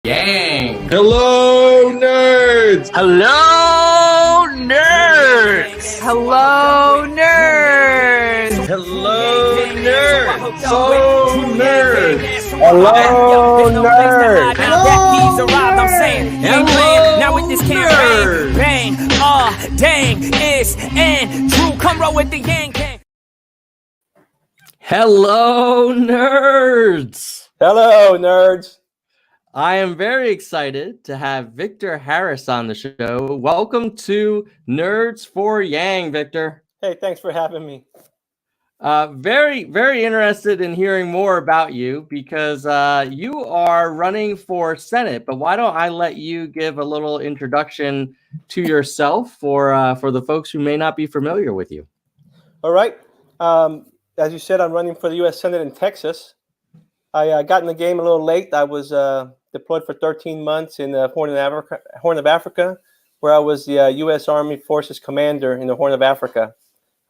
Yang. Hello, nerds! Hello, nerds! Hello, nerds! Hello, nerds! So nerds! Hello, nerds! Now with this campaign, bang, dang, it's and true. Come roll with the Yang Gang. Hello, nerds! Hello, nerds! I am very excited to have Viktor Harris on the show. Welcome to Nerds for Yang, Viktor. Hey, thanks for having me. Very, very interested in hearing more about you because you are running for Senate. But why don't I let you give a little introduction to yourself for the folks who may not be familiar with you? All right. As you said, I'm running for the U.S. Senate in Texas. I got in the game a little late. I was deployed for 13 months in the Horn of Africa, where I was the U.S. Army Forces commander in the Horn of Africa.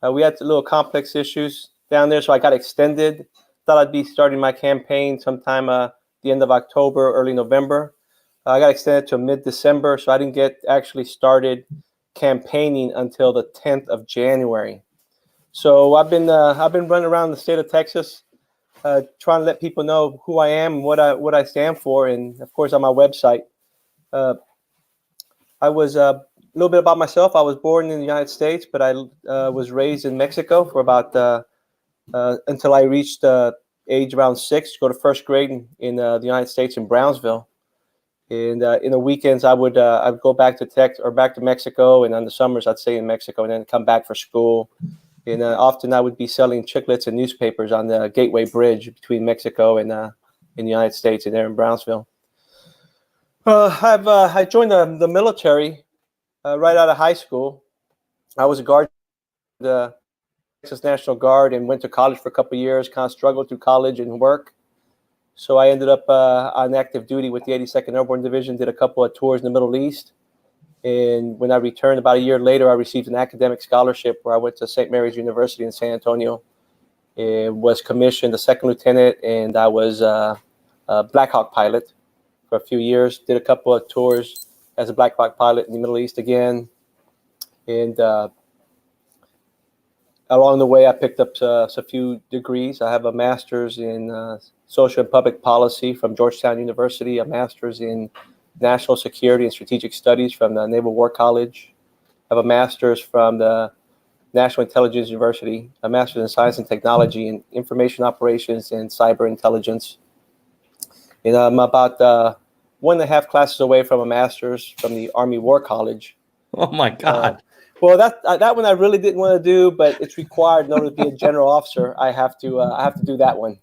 We had little complex issues down there, so I got extended. Thought I'd be starting my campaign sometime the end of October, early November. I got extended to mid-December, so I didn't get actually started campaigning until the 10th of January. So I've been running around the state of Texas, trying to let people know who I am and what I stand for, and of course on my website. I was a little bit about myself. I was born in the United States, but I was raised in Mexico for about until I reached age around 6 to go to first grade in the United States in Brownsville. And in the weekends, I'd go back to back to Mexico, and on the summers I'd stay in Mexico and then come back for school. And often I would be selling chiclets and newspapers on the Gateway Bridge between Mexico and in the United States, and there in Brownsville. I joined the military right out of high school. I was a guard in the Texas National Guard and went to college for a couple of years, kind of struggled through college and work. So I ended up on active duty with the 82nd Airborne Division, did a couple of tours in the Middle East. And when I returned about a year later, I received an academic scholarship where I went to St. Mary's University in San Antonio and was commissioned a second lieutenant, and I was a Black Hawk pilot for a few years, did a couple of tours as a Black Hawk pilot in the Middle East again. And along the way, I picked up a few degrees. I have a master's in social and public policy from Georgetown University, a master's in National Security and Strategic Studies from the Naval War College. I have a master's from the National Intelligence University, a master's in Science and Technology and Information Operations and Cyber Intelligence. And I'm about 1.5 classes away from a master's from the Army War College. Oh my God! Well, that one I really didn't want to do, but it's required in order to be a general officer. I have to do that one.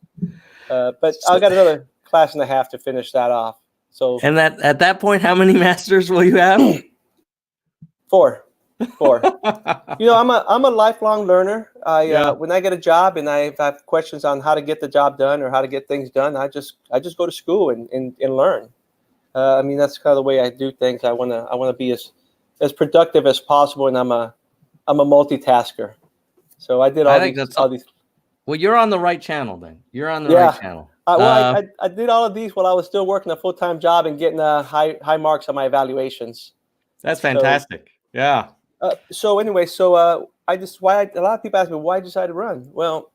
But I got another class and a half to finish that off. So, and at that point, how many masters will you have? 4. You know, I'm a lifelong learner. When I get a job and I have questions on how to get the job done or how to get things done, I just go to school and learn. I mean, that's kind of the way I do things. I wanna be as productive as possible, and I'm a multitasker. So I did all these. Well, you're on the right channel then. You're on the right channel. I did all of these while I was still working a full-time job and getting high marks on my evaluations. That's fantastic. Yeah. So anyway, a lot of people ask me why I decided to run. Well,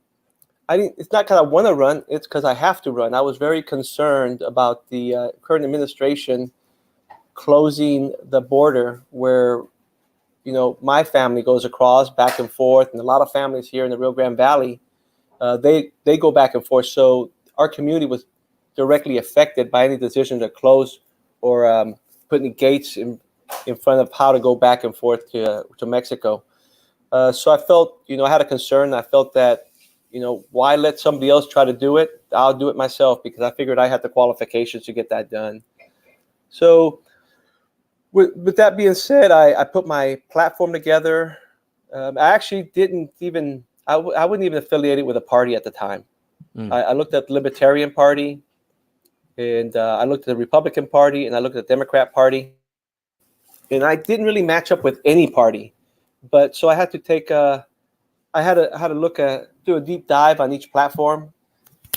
it's not because I want to run. It's because I have to run. I was very concerned about the current administration closing the border where, you know, my family goes across back and forth, and a lot of families here in the Rio Grande Valley, they go back and forth. So our community was directly affected by any decision to close or put any gates in front of how to go back and forth to Mexico. So I felt, you know, I had a concern. I felt that, you know, why let somebody else try to do it? I'll do it myself, because I figured I had the qualifications to get that done. So with that being said, I put my platform together. I actually I wasn't even affiliated with a party at the time. I looked at the Libertarian Party, and I looked at the Republican Party, and I looked at the Democrat Party, and I didn't really match up with any party. But so I had to do a deep dive on each platform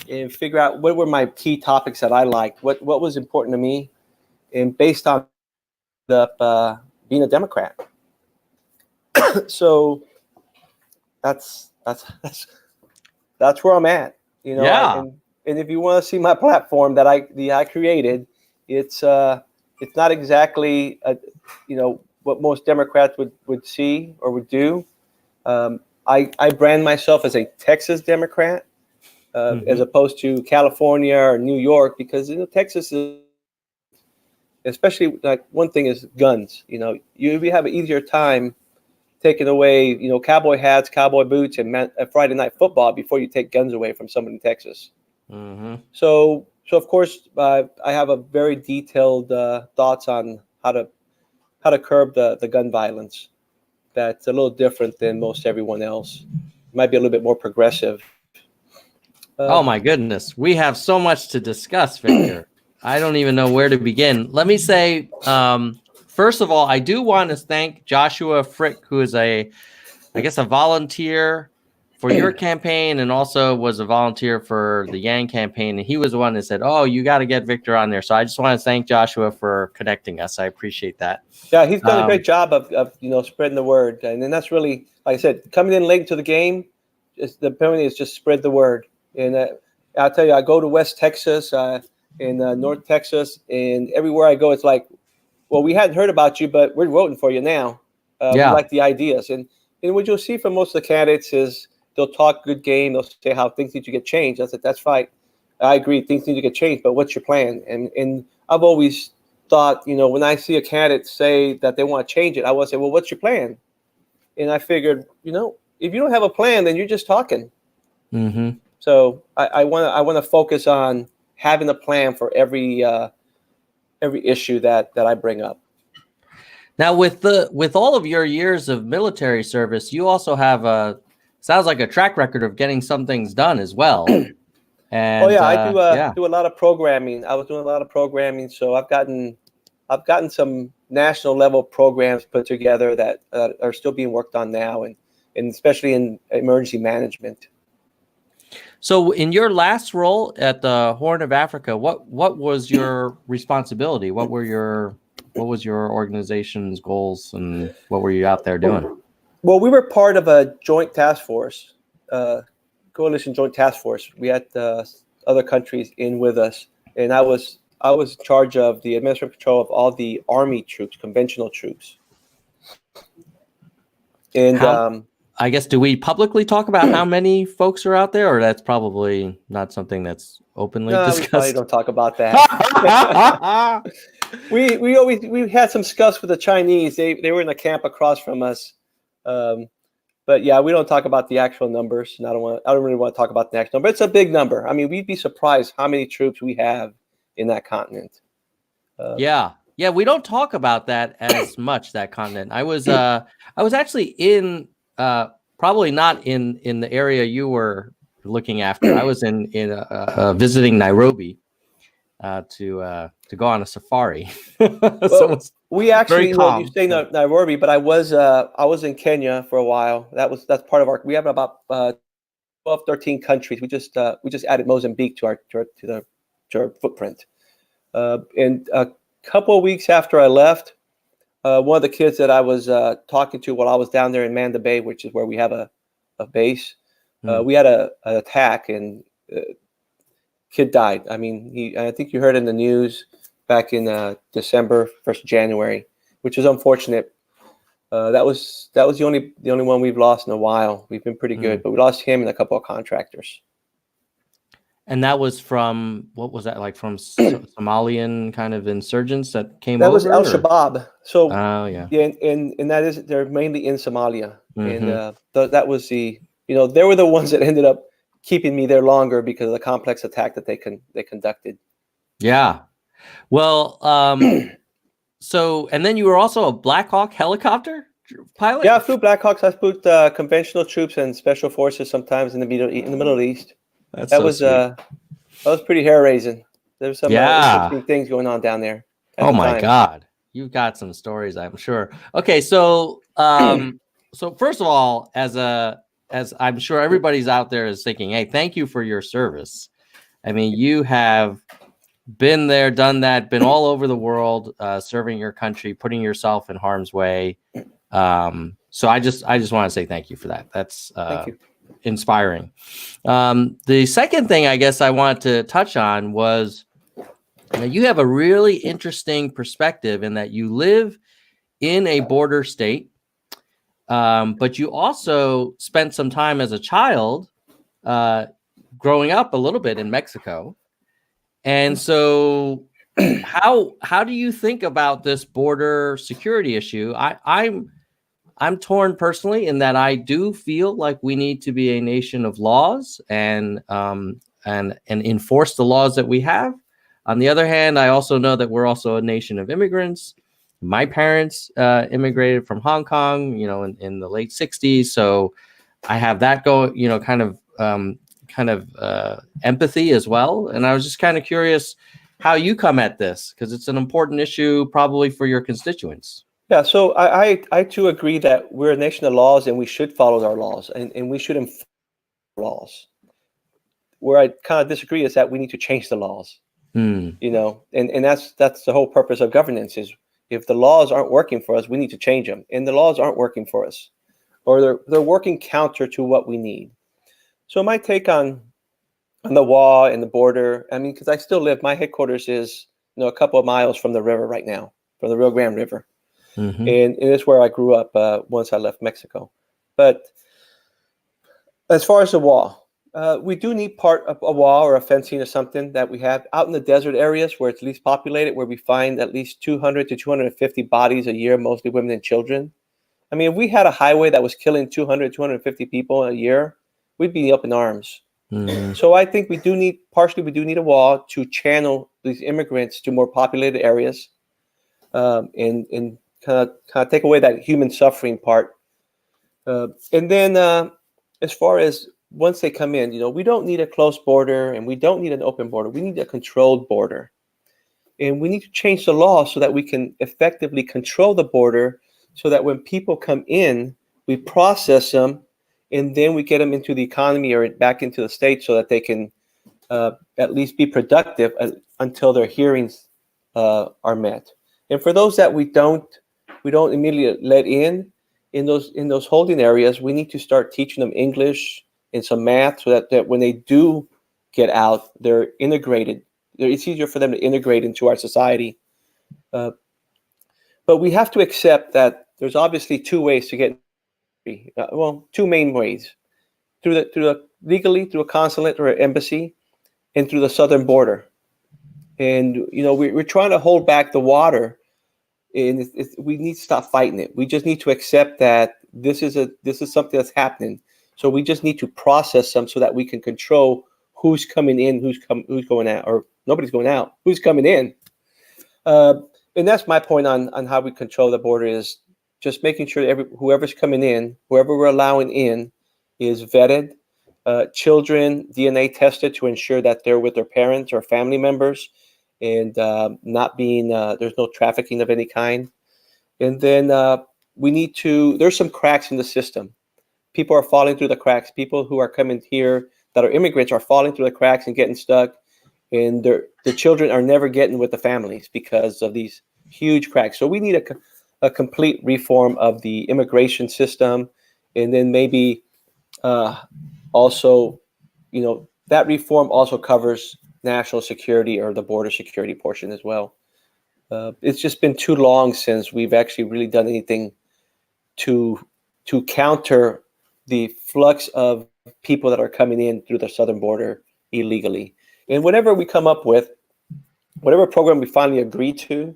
and figure out what were my key topics that I liked, what was important to me, and based on being a Democrat. So that's where I'm at. You know, Yeah. and if you want to see my platform that I created, it's not exactly what most Democrats would see or would do. I brand myself as a Texas Democrat, as opposed to California or New York, because Texas is, especially, like, one thing is guns. You have an easier time taking away cowboy hats, cowboy boots, and Friday night football before you take guns away from someone in Texas. So of course, I have a very detailed thoughts on how to curb the gun violence. That's a little different than most everyone else. Might be a little bit more progressive. Oh my goodness, we have so much to discuss, Victor. I don't even know where to begin. Let me say, first of all, I do want to thank Joshua Frick, who is I guess a volunteer for your campaign and also was a volunteer for the Yang campaign. And he was the one that said, "Oh, you got to get Victor on there." So I just want to thank Joshua for connecting us. I appreciate that. Yeah, he's done a great job of spreading the word, and then that's really, like I said, coming in late to the game. The penalty is just spread the word. And I'll tell you, I go to West Texas, in North Texas, and everywhere I go, it's like, well, we hadn't heard about you, but we're voting for you now. We like the ideas, and what you'll see from most of the candidates is they'll talk good game. They'll say how things need to get changed. I said, that's right. I agree, things need to get changed, but what's your plan? And I've always thought, when I see a candidate say that they want to change it, I will say, well, what's your plan? And I figured, if you don't have a plan, then you're just talking. So I want to focus on having a plan for every issue that I bring up. Now, with all of your years of military service, you also have sounds like a track record of getting some things done as well. And I do a lot of programming. I was doing a lot of programming, so I've gotten some national level programs put together that are still being worked on now, and especially in emergency management. So in your last role at the Horn of Africa, what was your responsibility? What was your organization's goals, and what were you out there doing? Well, we were part of a joint task force, coalition joint task force. We had other countries in with us, and I was in charge of the administrative control of all the Army troops, conventional troops. And I guess, do we publicly talk about how many folks are out there, or that's probably not something that's openly discussed? We probably don't talk about that. we had some scuffs with the Chinese. They were in a camp across from us, but yeah, we don't talk about the actual numbers. And I don't really want to talk about the actual number. It's a big number. I mean, we'd be surprised how many troops we have in that continent. Yeah, we don't talk about that as much. That continent. I was actually in. Probably not in the area you were looking after. I was in visiting Nairobi to go on a safari. So we actually, you say Nairobi, but I was in Kenya for a while. That's part of we have about 12, 13 countries. We just added Mozambique to our footprint. And a couple of weeks after I left, one of the kids that I was talking to while I was down there in Manda Bay, which is where we have a base, we had an attack, and kid died. I mean, I think you heard in the news back in December, 1st of January, which is unfortunate. That was the only one we've lost in a while. We've been pretty good, but we lost him and a couple of contractors. And that was from, what was that, like from Somalian kind of insurgents that came over? That was Al-Shabaab. So, yeah, and that is, they're mainly in Somalia. And that was they were the ones that ended up keeping me there longer because of the complex attack that they conducted. Yeah. Well, so, and then you were also a Black Hawk helicopter pilot? Yeah, I flew Black Hawks. I flew conventional troops and special forces sometimes in the Middle East. That was pretty hair raising. There's some interesting things going on down there. Oh my God, you've got some stories, I'm sure. Okay, so so first of all, as I'm sure everybody's out there is thinking, hey, thank you for your service. I mean, you have been there, done that, been all over the world, serving your country, putting yourself in harm's way. So I just want to say thank you for that. That's Thank you. inspiring. The second thing I guess I want to touch on was you have a really interesting perspective in that you live in a border state, but you also spent some time as a child growing up a little bit in Mexico. And so how do you think about this border security issue? I'm torn personally in that I do feel like we need to be a nation of laws and enforce the laws that we have. On the other hand, I also know that we're also a nation of immigrants. My parents immigrated from Hong Kong, in the late 60s. So I have that kind of empathy as well. And I was just kind of curious how you come at this, because it's an important issue probably for your constituents. Yeah, so I too agree that we're a nation of laws and we should follow our laws and we should enforce laws. Where I kind of disagree is that we need to change the laws. And that's the whole purpose of governance is if the laws aren't working for us, we need to change them. And the laws aren't working for us, or they're working counter to what we need. So my take on the wall and the border, I mean, because I still live, my headquarters is a couple of miles from the river right now, from the Rio Grande River. Mm-hmm. And it is where I grew up once I left Mexico. But as far as the wall, we do need part of a wall or a fencing or something that we have out in the desert areas where it's least populated, where we find at least 200 to 250 bodies a year, mostly women and children. I mean, if we had a highway that was killing 200, 250 people a year, we'd be up in arms. Mm-hmm. So I think we do need a wall to channel these immigrants to more populated areas and kind of take away that human suffering part. And then as far as once they come in, we don't need a closed border and we don't need an open border. We need a controlled border. And we need to change the law so that we can effectively control the border so that when people come in, we process them and then we get them into the economy or back into the state so that they can at least be productive until their hearings are met. And for those that we don't immediately let in those holding areas, we need to start teaching them English and some math so that when they do get out, they're integrated. It's easier for them to integrate into our society. But we have to accept that there's obviously two ways to get two main ways: legally through a consulate or an embassy, and through the southern border. And we're trying to hold back the water, and we need to stop fighting it. We just need to accept that this is something that's happening. So we just need to process them so that we can control who's coming in, who's going out, or nobody's going out. Who's coming in? And that's my point on how we control the border is just making sure whoever's coming in, whoever we're allowing in, is vetted. Children DNA tested to ensure that they're with their parents or family members, and not being there's no trafficking of any kind. And then there's some cracks in the system. People are falling through the cracks. People who are coming here that are immigrants are falling through the cracks and getting stuck, and the children are never getting with the families because of these huge cracks. So we need a complete reform of the immigration system, and then maybe also, that reform also covers national security or the border security portion as well. It's just been too long since we've actually really done anything to counter the flux of people that are coming in through the southern border illegally. And whatever we come up with, whatever program we finally agree to,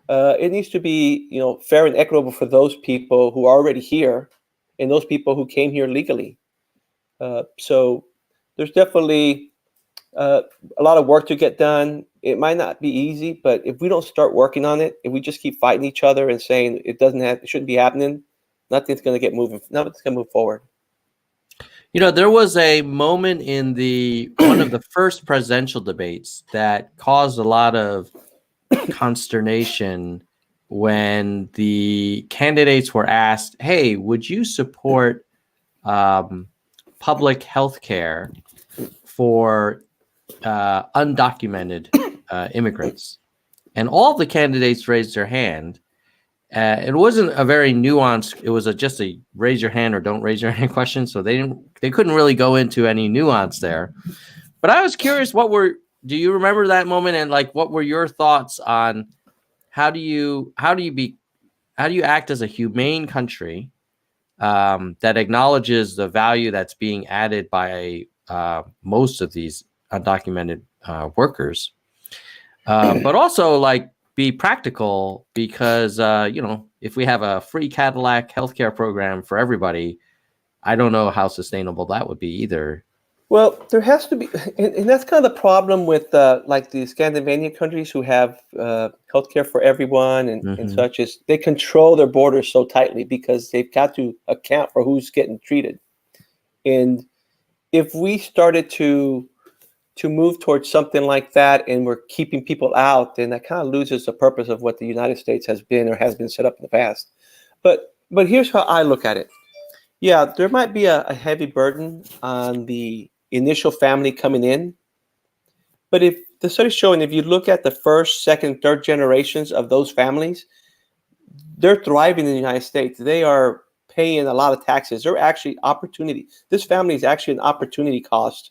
it needs to be, fair and equitable for those people who are already here and those people who came here legally. So there's definitely a lot of work to get done. It might not be easy, but if we don't start working on it, if we just keep fighting each other and saying it shouldn't be happening, nothing's going to get moving. Nothing's going to move forward. There was a moment in one of the first presidential debates that caused a lot of consternation when the candidates were asked, "Hey, would you support public health care for undocumented immigrants, and all the candidates raised their hand. It wasn't a very nuanced. It was just a raise your hand or don't raise your hand question. So they couldn't really go into any nuance there. But I was curious, do you remember that moment, and like what were your thoughts on how do you act as a humane country that acknowledges the value that's being added by most of these undocumented workers, but also like be practical because if we have a free Cadillac healthcare program for everybody, I don't know how sustainable that would be either. Well, there has to be, and that's kind of the problem with like the Scandinavian countries who have healthcare for everyone and such, is they control their borders so tightly because they've got to account for who's getting treated. And if we started to move towards something like that and we're keeping people out, then that kind of loses the purpose of what the United States has been or has been set up in the past. But here's how I look at it. Yeah, there might be a heavy burden on the initial family coming in. But if the study's showing, if you look at the first, second, third generations of those families, they're thriving in the United States. They are paying a lot of taxes. They're actually opportunity. This family is actually an opportunity cost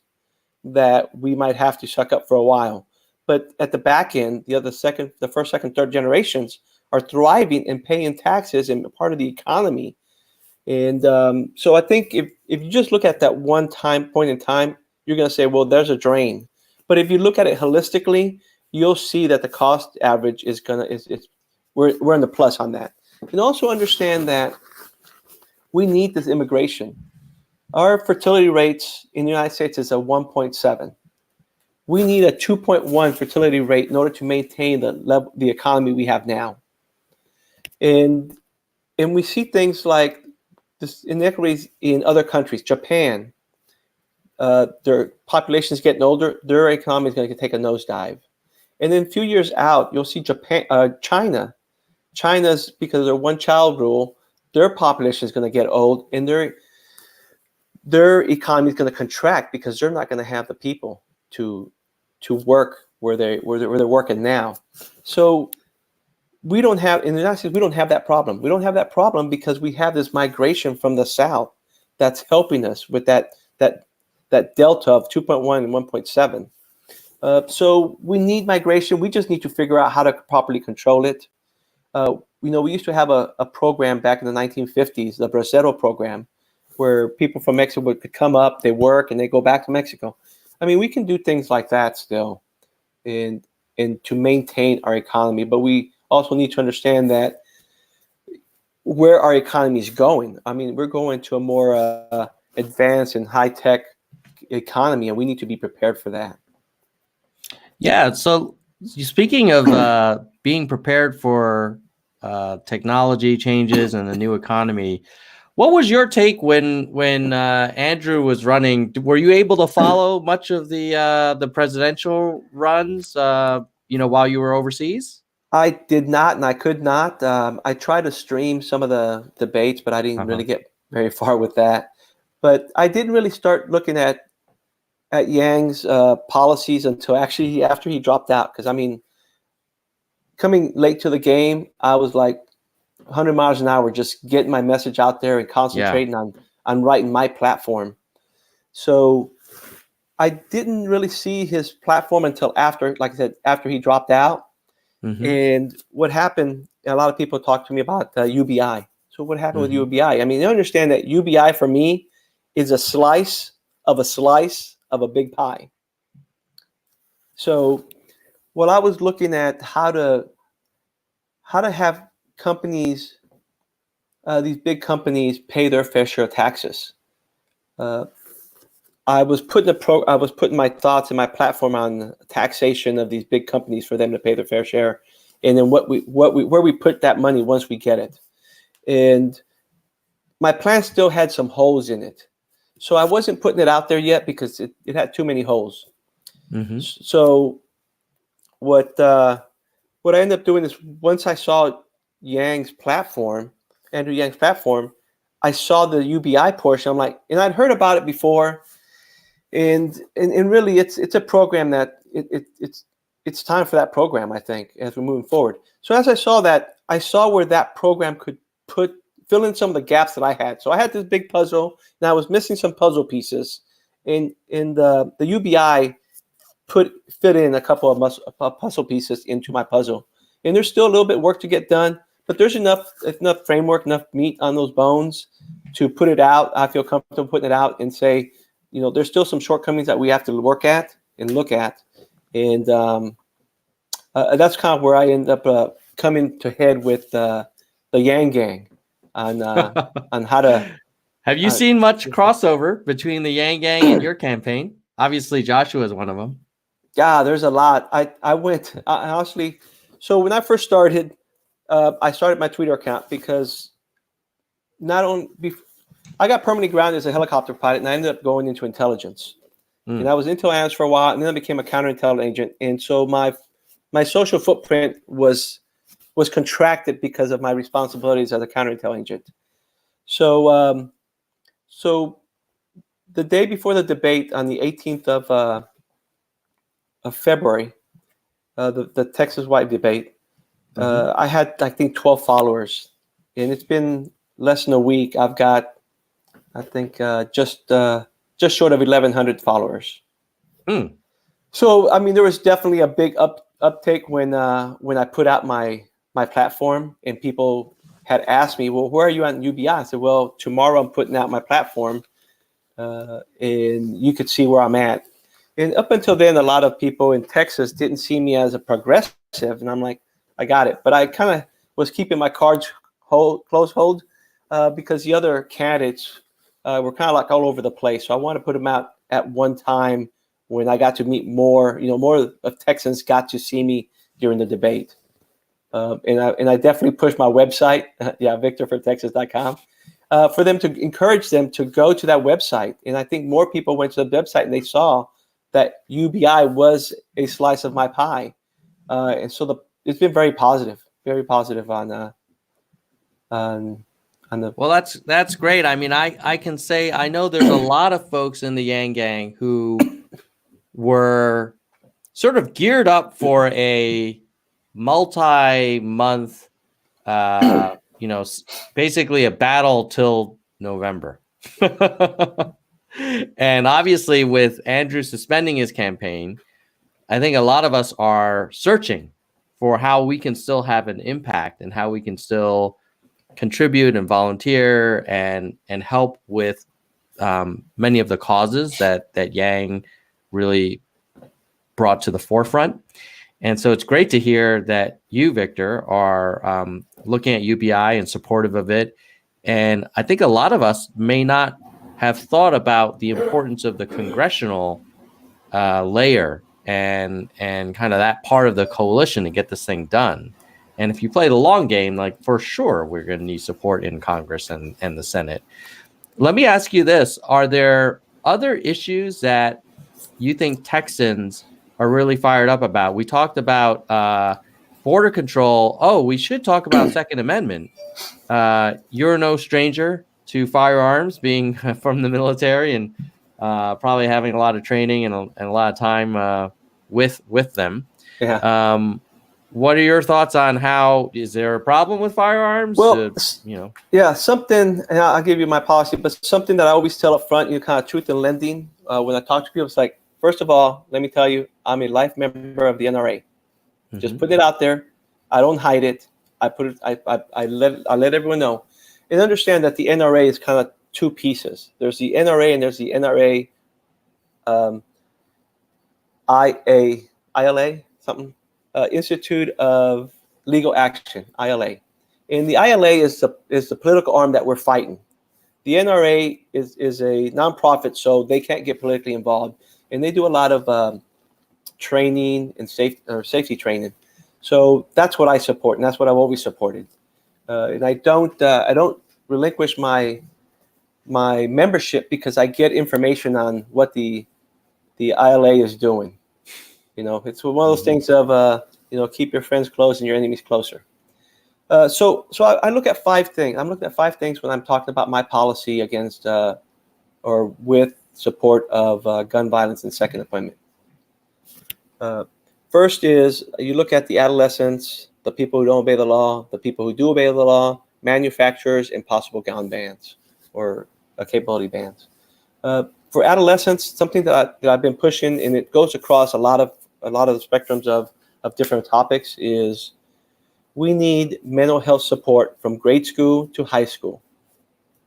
that we might have to suck up for a while. But at the back end, the first, second, third generations are thriving and paying taxes and part of the economy. And so I think if you just look at that one point in time, you're going to say, well, there's a drain. But if you look at it holistically, you'll see that the cost average is we're in the plus on that. And also understand that we need this immigration. Our fertility rates in the United States is a 1.7. We need a 2.1 fertility rate in order to maintain the economy we have now. And we see things like this inequities in other countries. Japan, their population is getting older. Their economy is going to take a nosedive. And then a few years out, you'll see China. China's, because of their one-child rule, their population is going to get old, and their economy is going to contract because they're not going to have the people to work where they're working now. So we don't have, in the United States, we don't have that problem. We don't have that problem because we have this migration from the South that's helping us with that delta of 2.1 and 1.7. So we need migration. We just need to figure out how to properly control it. We used to have a program back in the 1950s, the Bracero program, where people from Mexico could come up, they work, and they go back to Mexico. I mean, we can do things like that still and to maintain our economy, but we also need to understand that where our economy is going. I mean, we're going to a more advanced and high-tech economy, and we need to be prepared for that. Yeah. So speaking of being prepared for technology changes and the new economy, what was your take when Andrew was running? Were you able to follow much of the presidential runs, while you were overseas? I did not, and I could not. I tried to stream some of the debates, but I didn't really get very far with that. But I didn't really start looking at Yang's policies until actually after he dropped out. Because, I mean, coming late to the game, I was like 100 miles an hour, just getting my message out there and concentrating on writing my platform. So I didn't really see his platform until after, like I said, after he dropped out. And what happened, a lot of people talk to me about UBI. So what happened with UBI? I mean, they understand that UBI for me is a slice of a big pie. So while I was looking at how to have companies, these big companies pay their fair share of taxes, I was putting my thoughts and my platform on taxation of these big companies for them to pay their fair share, and then where we put that money once we get it. And my plan still had some holes in it, so I wasn't putting it out there yet because it had too many holes. So what I ended up doing is once I saw Andrew Yang's platform, I saw the UBI portion. I'm like, and I'd heard about it before. And really, it's a program that it's it's time for that program, I think, as we're moving forward. So as I saw that, I saw where that program could fill in some of the gaps that I had. So I had this big puzzle, and I was missing some puzzle pieces. And the UBI fit in a couple of puzzle pieces into my puzzle. And there's still a little bit of work to get done, but there's enough framework, enough meat on those bones to put it out. I feel comfortable putting it out and say, there's still some shortcomings that we have to work at and look at. And that's kind of where I end up coming to head with the Yang Gang on how to. Have you seen much crossover between the Yang Gang and your campaign? Obviously, Joshua is one of them. Yeah, there's a lot. I honestly. So when I first started, I started my Twitter account because I got permanently grounded as a helicopter pilot, and I ended up going into intelligence. And I was intelligence for a while, and then I became a counterintelligence agent. And so my social footprint was contracted because of my responsibilities as a counterintelligence agent. So the day before the debate on the 18th of February, the Texas-wide debate, I had, I think, 12 followers, and it's been less than a week. I've got, I think, just short of 1,100 followers. So, I mean, there was definitely a big uptake when I put out my platform, and people had asked me, well, where are you on UBI? I said, well, tomorrow I'm putting out my platform, and you could see where I'm at. And up until then, a lot of people in Texas didn't see me as a progressive, and I'm like, I got it. But I kind of was keeping my cards close hold because the other candidates were kind of like all over the place. So I want to put them out at one time when I got to meet more of Texans got to see me during the debate. And I definitely pushed my website, victorfortexas.com, for them to encourage them to go to that website. And I think more people went to the website and they saw that UBI was a slice of my pie. And so it's been very positive on the. Well, that's great. I mean, I can say I know there's a lot of folks in the Yang Gang who were sort of geared up for a multi-month, basically a battle till November. And obviously, with Andrew suspending his campaign, I think a lot of us are searching for how we can still have an impact and how we can still contribute and volunteer and help with many of the causes that Yang really brought to the forefront. And so it's great to hear that you, Victor, are looking at UBI and supportive of it. And I think a lot of us may not have thought about the importance of the congressional layer and kind of that part of the coalition to get this thing done. And if you play the long game, like for sure, we're going to need support in Congress and the Senate. Let me ask you this. Are there other issues that you think Texans are really fired up about? We talked about border control. Oh, we should talk about Second Amendment. You're no stranger to firearms, being from the military and probably having a lot of training and a lot of time with them. Yeah. What are your thoughts on is there a problem with firearms? Well, yeah, something, and I'll give you my policy, but something that I always tell up front, kind of truth in lending. When I talk to people, it's like, first of all, let me tell you, I'm a life member of the NRA. Just put it out there. I don't hide it. I put it. I let everyone know, and understand that the NRA is kind of two pieces. There's the NRA and there's the NRA, ILA something. Institute of Legal Action, ILA, and the ILA is the political arm that we're fighting. The NRA is a nonprofit, so they can't get politically involved, and they do a lot of training and safety training. So that's what I support, and that's what I've always supported. And I don't relinquish my membership because I get information on what the ILA is doing. It's one of those things of keep your friends close and your enemies closer. So I look at 5 things. I'm looking at 5 things when I'm talking about my policy against or with support of gun violence and Second Amendment. First is you look at the adolescents, the people who don't obey the law, the people who do obey the law, manufacturers, and possible gun bans or capability bans. For adolescents, something that I've been pushing, and it goes across a lot of the spectrums of different topics, is we need mental health support from grade school to high school.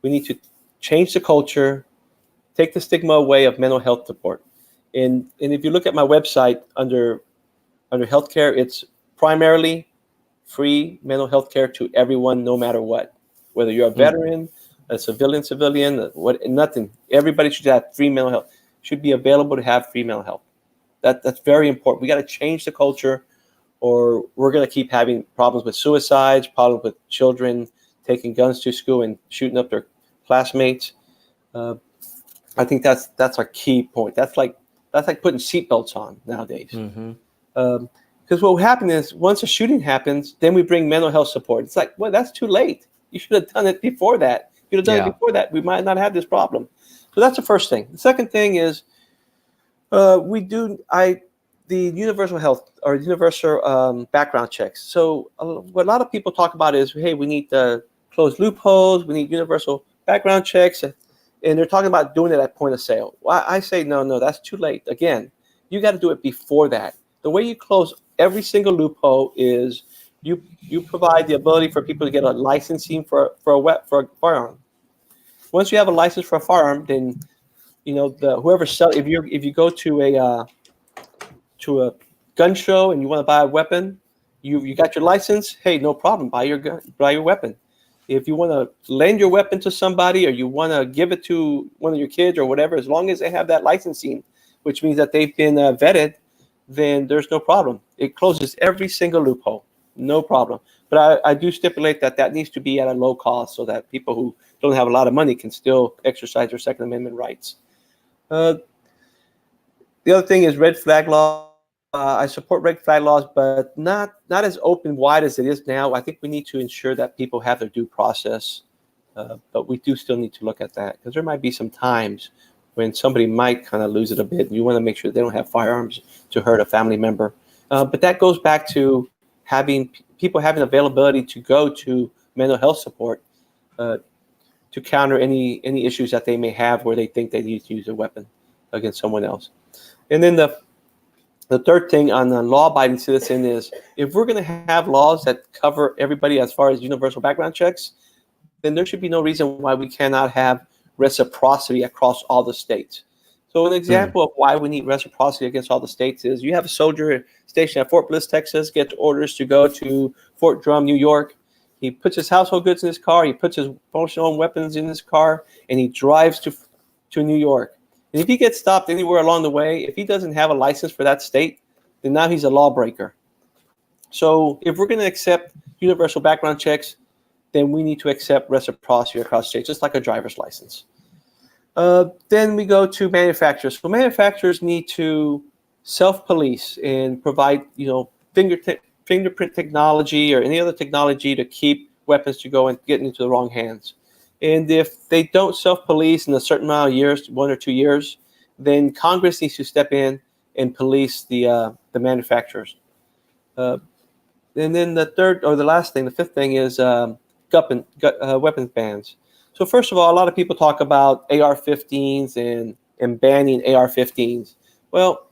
We need to change the culture, take the stigma away of mental health support. And if you look at my website under healthcare, it's primarily free mental health care to everyone, no matter what. Whether you're a veteran, a civilian, nothing. Everybody should have free mental health. Should be available to have free mental health. That's very important. We got to change the culture, or we're going to keep having problems with suicides, problems with children taking guns to school and shooting up their classmates. I think that's our key point. That's like putting seatbelts on nowadays. Because what will happen is once a shooting happens, then we bring mental health support. It's like, well, that's too late. You should have done it before that. If you'd have done it before that, we might not have this problem. So that's the first thing. The second thing is the universal health or universal background checks. So what a lot of people talk about is, hey, we need to close loopholes. We need universal background checks. And they're talking about doing it at point of sale. Well, I say, no, that's too late. Again, you got to do it before that. The way you close every single loophole is you provide the ability for people to get a licensing for a firearm. Once you have a license for a firearm, then whoever sells. If you go to a gun show and you want to buy a weapon, you got your license. Hey, no problem. Buy your weapon. If you want to lend your weapon to somebody or you want to give it to one of your kids or whatever, as long as they have that licensing, which means that they've been vetted, then there's no problem. It closes every single loophole, no problem. But I do stipulate that needs to be at a low cost so that people who don't have a lot of money can still exercise their Second Amendment rights. The other thing is red flag law. I support red flag laws, but not as open wide as it is now. I think we need to ensure that people have their due process, but we do still need to look at that because there might be some times when somebody might kind of lose it a bit. And you want to make sure they don't have firearms to hurt a family member. But that goes back to people having availability to go to mental health support to counter any issues that they may have where they think they need to use a weapon against someone else. And then the third thing on the law-abiding citizen is if we're going to have laws that cover everybody as far as universal background checks, then there should be no reason why we cannot have reciprocity across all the states. So an example of why we need reciprocity against all the states is you have a soldier stationed at Fort Bliss, Texas, gets orders to go to Fort Drum, New York. He puts his household goods in his car. He puts his promotional weapons in his car, and he drives to New York. And if he gets stopped anywhere along the way, if he doesn't have a license for that state, then now he's a lawbreaker. So if we're going to accept universal background checks, then we need to accept reciprocity across states, just like a driver's license. Then we go to manufacturers. So manufacturers need to self-police and provide, fingerprint technology or any other technology to keep weapons to go and get into the wrong hands. And if they don't self-police in a certain amount of years, 1 or 2 years, then Congress needs to step in and police the manufacturers. And then the fifth thing is weapons bans. So first of all, a lot of people talk about AR-15s and banning AR-15s. Well,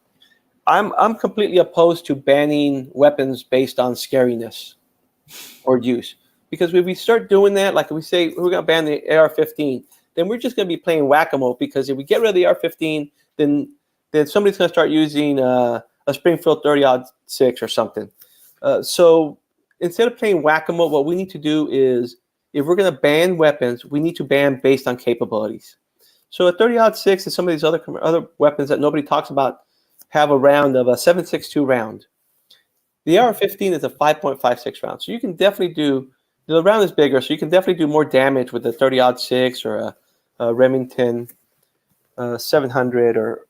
I'm completely opposed to banning weapons based on scariness or use. Because if we start doing that, like if we say we're going to ban the AR-15, then we're just going to be playing whack-a-mole. Because if we get rid of the AR-15, then somebody's going to start using a Springfield 30-06 or something. So instead of playing whack-a-mole, what we need to do is, if we're going to ban weapons, we need to ban based on capabilities. So a 30-06 and some of these other weapons that nobody talks about have a round of a 7.62 round. The AR-15 is a 5.56 round. So you can definitely the round is bigger, so you can definitely do more damage with a 30-06 or a Remington 700 or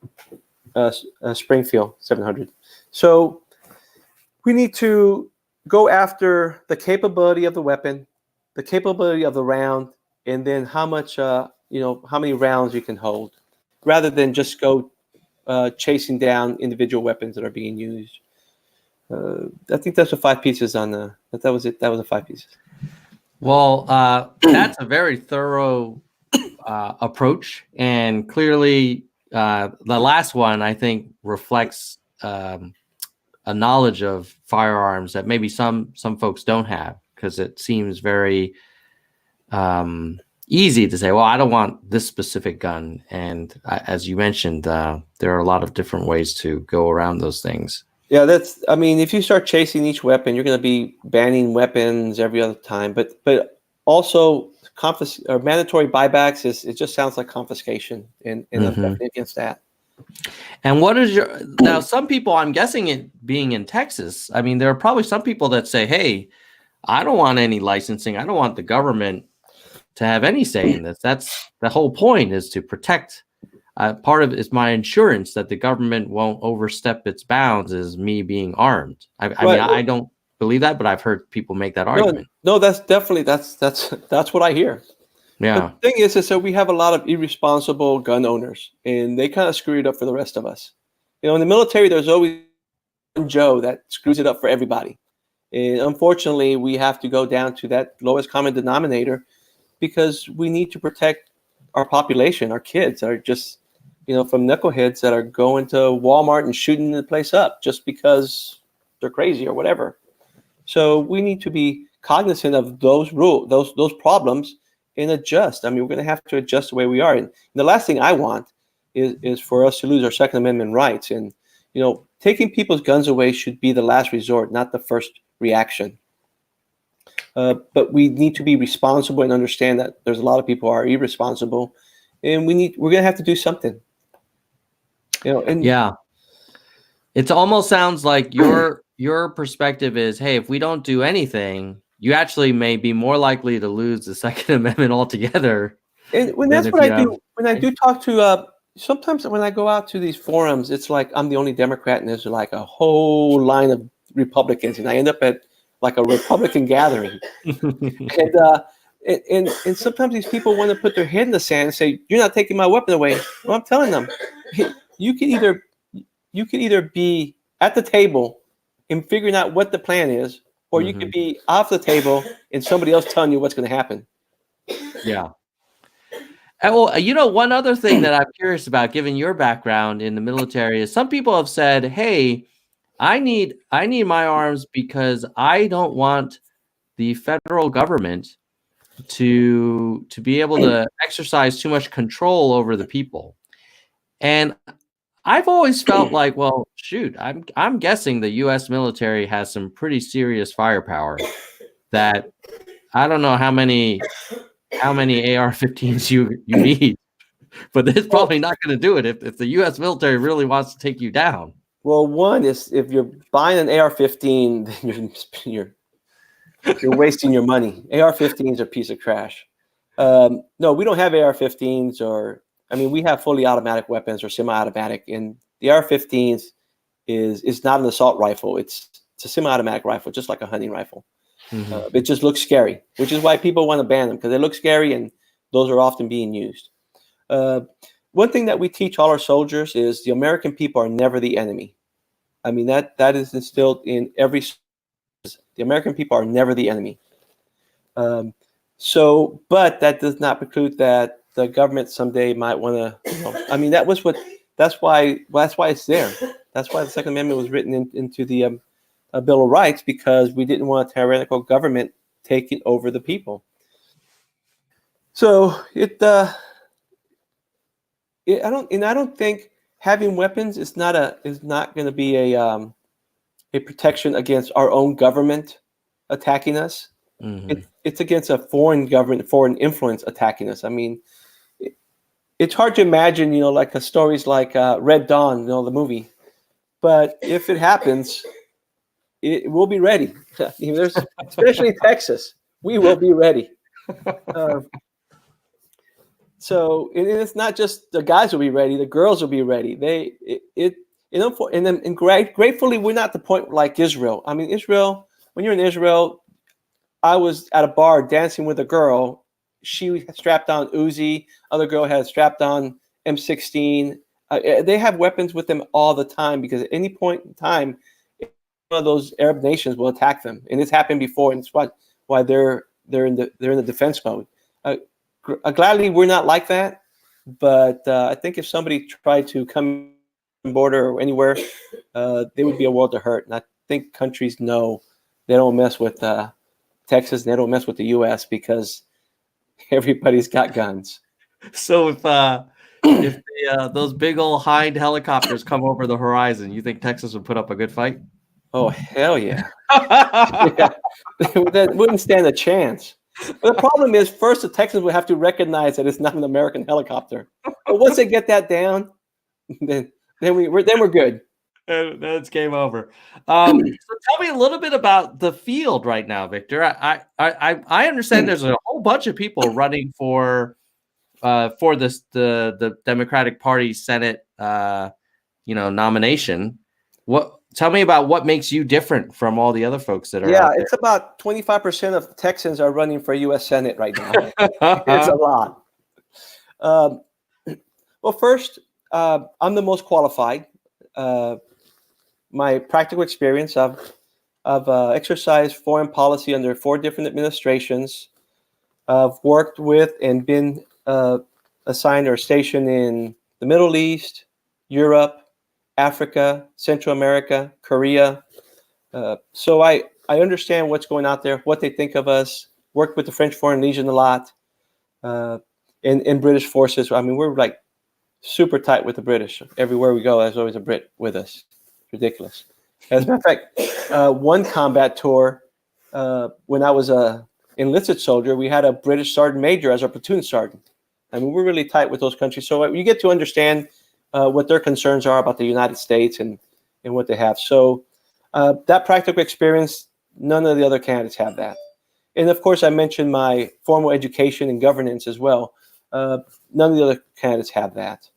a Springfield 700. So we need to go after the capability of the weapon, the capability of the round, and then how many rounds you can hold, rather than just go chasing down individual weapons that are being used. I think that's the 5 pieces on the. That was it. That was the 5 pieces. Well, that's a very thorough approach, and clearly, the last one I think reflects a knowledge of firearms that maybe some folks don't have, because it seems very easy to say, well, I don't want this specific gun, and as you mentioned, there are a lot of different ways to go around those things. Yeah, that's. I mean, if you start chasing each weapon, you're going to be banning weapons every other time. But also, or mandatory buybacks it just sounds like confiscation, and I'm definitely against that. And what is your now? Some people, I'm guessing, it being in Texas, I mean, there are probably some people that say, "Hey, I don't want any licensing. I don't want the government to have any say in this." That's the whole point, is to protect. Part of it is my insurance that the government won't overstep its bounds is me being armed. I mean, I don't believe that, but I've heard people make that argument. No, that's definitely that's what I hear. Yeah. The thing is so we have a lot of irresponsible gun owners, and they kind of screw it up for the rest of us. You know, in the military, there's always one Joe that screws it up for everybody. And unfortunately, we have to go down to that lowest common denominator because we need to protect our population. Our kids are just, from knuckleheads that are going to Walmart and shooting the place up just because they're crazy or whatever. So we need to be cognizant of those those problems, and adjust. I mean, we're going to have to adjust the way we are. And the last thing I want is for us to lose our Second Amendment rights. And, taking people's guns away should be the last resort, not the first reaction. But we need to be responsible and understand that there's a lot of people who are irresponsible, and we're going to have to do something. Yeah. It almost sounds like your perspective is, hey, if we don't do anything, you actually may be more likely to lose the Second Amendment altogether. And that's what I do when I do talk to. Sometimes when I go out to these forums, it's like I'm the only Democrat, and there's like a whole line of Republicans, and I end up at like a Republican gathering. and sometimes these people want to put their head in the sand and say, "You're not taking my weapon away." Well, I'm telling them, you can either be at the table and figuring out what the plan is, or you could be off the table and somebody else telling you what's going to happen. Yeah. And well, one other thing that I'm curious about, given your background in the military, is some people have said, "Hey, I need my arms because I don't want the federal government to be able to exercise too much control over the people." And I've always felt like, well, shoot, I'm guessing the U.S. military has some pretty serious firepower that I don't know how many AR-15s you need, but it's probably not going to do it if the U.S. military really wants to take you down. Well, one is if you're buying an AR-15, then you're wasting your money. AR-15s are a piece of trash. No, we don't have AR-15s we have fully automatic weapons or semi-automatic, and the AR-15s is not an assault rifle. It's a semi-automatic rifle, just like a hunting rifle. It just looks scary, which is why people want to ban them, because they look scary, and those are often being used. One thing that we teach all our soldiers is the American people are never the enemy. I mean, that is instilled in every. The American people are never the enemy. But that does not preclude that the government someday might want to. That's why it's there. That's why the Second Amendment was written into the Bill of Rights, because we didn't want a tyrannical government taking over the people. So I don't think having weapons is not going to be a protection against our own government attacking us. It's against a foreign government, foreign influence attacking us. I mean, it's hard to imagine, like stories like Red Dawn, the movie. But if it happens, we'll be ready. Especially in Texas, we will be ready. So it's not just the guys will be ready; the girls will be ready. Gratefully, we're not the point like Israel. I mean, Israel. When you're in Israel, I was at a bar dancing with a girl. She strapped on Uzi. Other girl had strapped on M16. They have weapons with them all the time, because at any point in time, of those Arab nations will attack them, and it's happened before, and it's why they're in the defense mode. Gladly, we're not like that, but I think if somebody tried to come on border or anywhere, they would be a world to hurt. And I think countries know they don't mess with Texas, and they don't mess with the U.S. because everybody's got guns. So if those big old Hind helicopters come over the horizon, you think Texas would put up a good fight? Oh, hell yeah. Yeah. They wouldn't stand a chance. But the problem is, first, the Texans would have to recognize that it's not an American helicopter. But once they get that down, then we're good. That's game over. So tell me a little bit about the field right now, Victor. I understand there's a whole bunch of people running for the Democratic Party Senate nomination. Tell me about what makes you different from all the other folks that are out there. It's about 25% of Texans are running for U.S. Senate right now. It's a lot. Well, first, I'm the most qualified. My practical experience, I've exercised foreign policy under 4 different administrations. I've worked with and been assigned or stationed in the Middle East, Europe, Africa, Central America, Korea. So I understand what's going out there, what they think of us. Worked with the French Foreign Legion a lot, in British forces. I mean, we're like super tight with the British. Everywhere we go, there's always a Brit with us. It's ridiculous. As a matter of fact, one combat tour, when I was a enlisted soldier, we had a British sergeant major as our platoon sergeant. I mean, we're really tight with those countries. So you get to understand what their concerns are about the United States and what they have. So that practical experience, none of the other candidates have that. And of course, I mentioned my formal education and governance as well. None of the other candidates have that.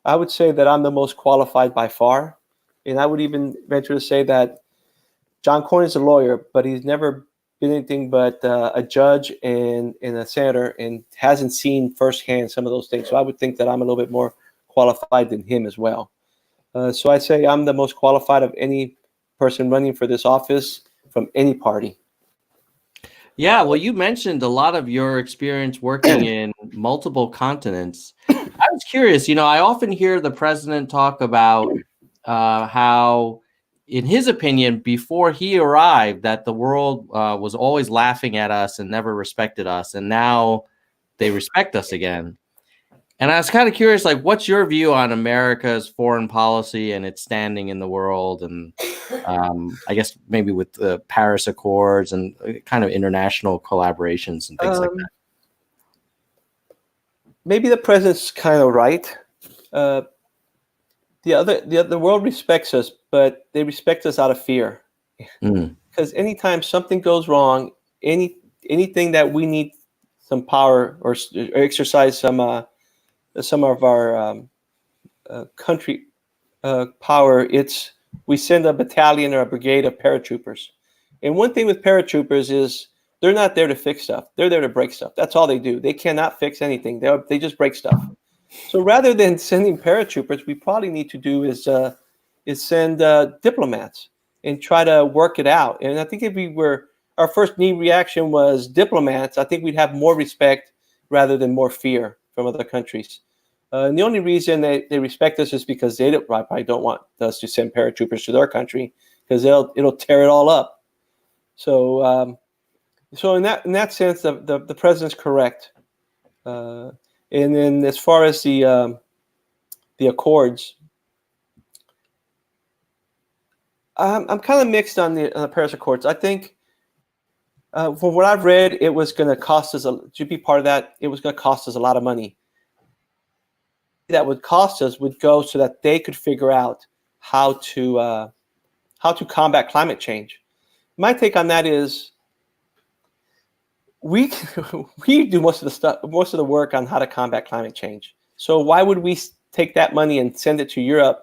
I would say that I'm the most qualified by far. And I would even venture to say that John Cornyn is a lawyer, but he's never been anything but a judge and a senator, and hasn't seen firsthand some of those things. So I would think that I'm a little bit more qualified than him as well. So I'd say I'm the most qualified of any person running for this office from any party. Yeah, well, you mentioned a lot of your experience working in multiple continents. I was curious, I often hear the president talk about how, in his opinion, before he arrived, that the world was always laughing at us and never respected us, and now they respect us again. And I was kind of curious, like, what's your view on America's foreign policy and its standing in the world? And I guess maybe with the Paris Accords and kind of international collaborations and things like that. Maybe the president's kind of right. The world respects us, but they respect us out of fear. Because anytime something goes wrong, anything that we need some power or exercise some of our country power, we send a battalion or a brigade of paratroopers. And one thing with paratroopers is they're not there to fix stuff. They're there to break stuff. That's all they do. They cannot fix anything. They just break stuff. So rather than sending paratroopers, we probably need to do is send diplomats and try to work it out. And I think if our first knee reaction was diplomats, I think we'd have more respect rather than more fear from other countries. And the only reason they respect us is because they probably don't want us to send paratroopers to their country, because it'll tear it all up. So in that sense, the president's correct. And then as far as the accords, I'm kind of mixed on the Paris Accords. I think from what I've read, it was going to cost us to be part of that. It was going to cost us a lot of money. That would cost us would go so that they could figure out how to combat climate change. My take on that is we do most of the work on how to combat climate change. So why would we take that money and send it to Europe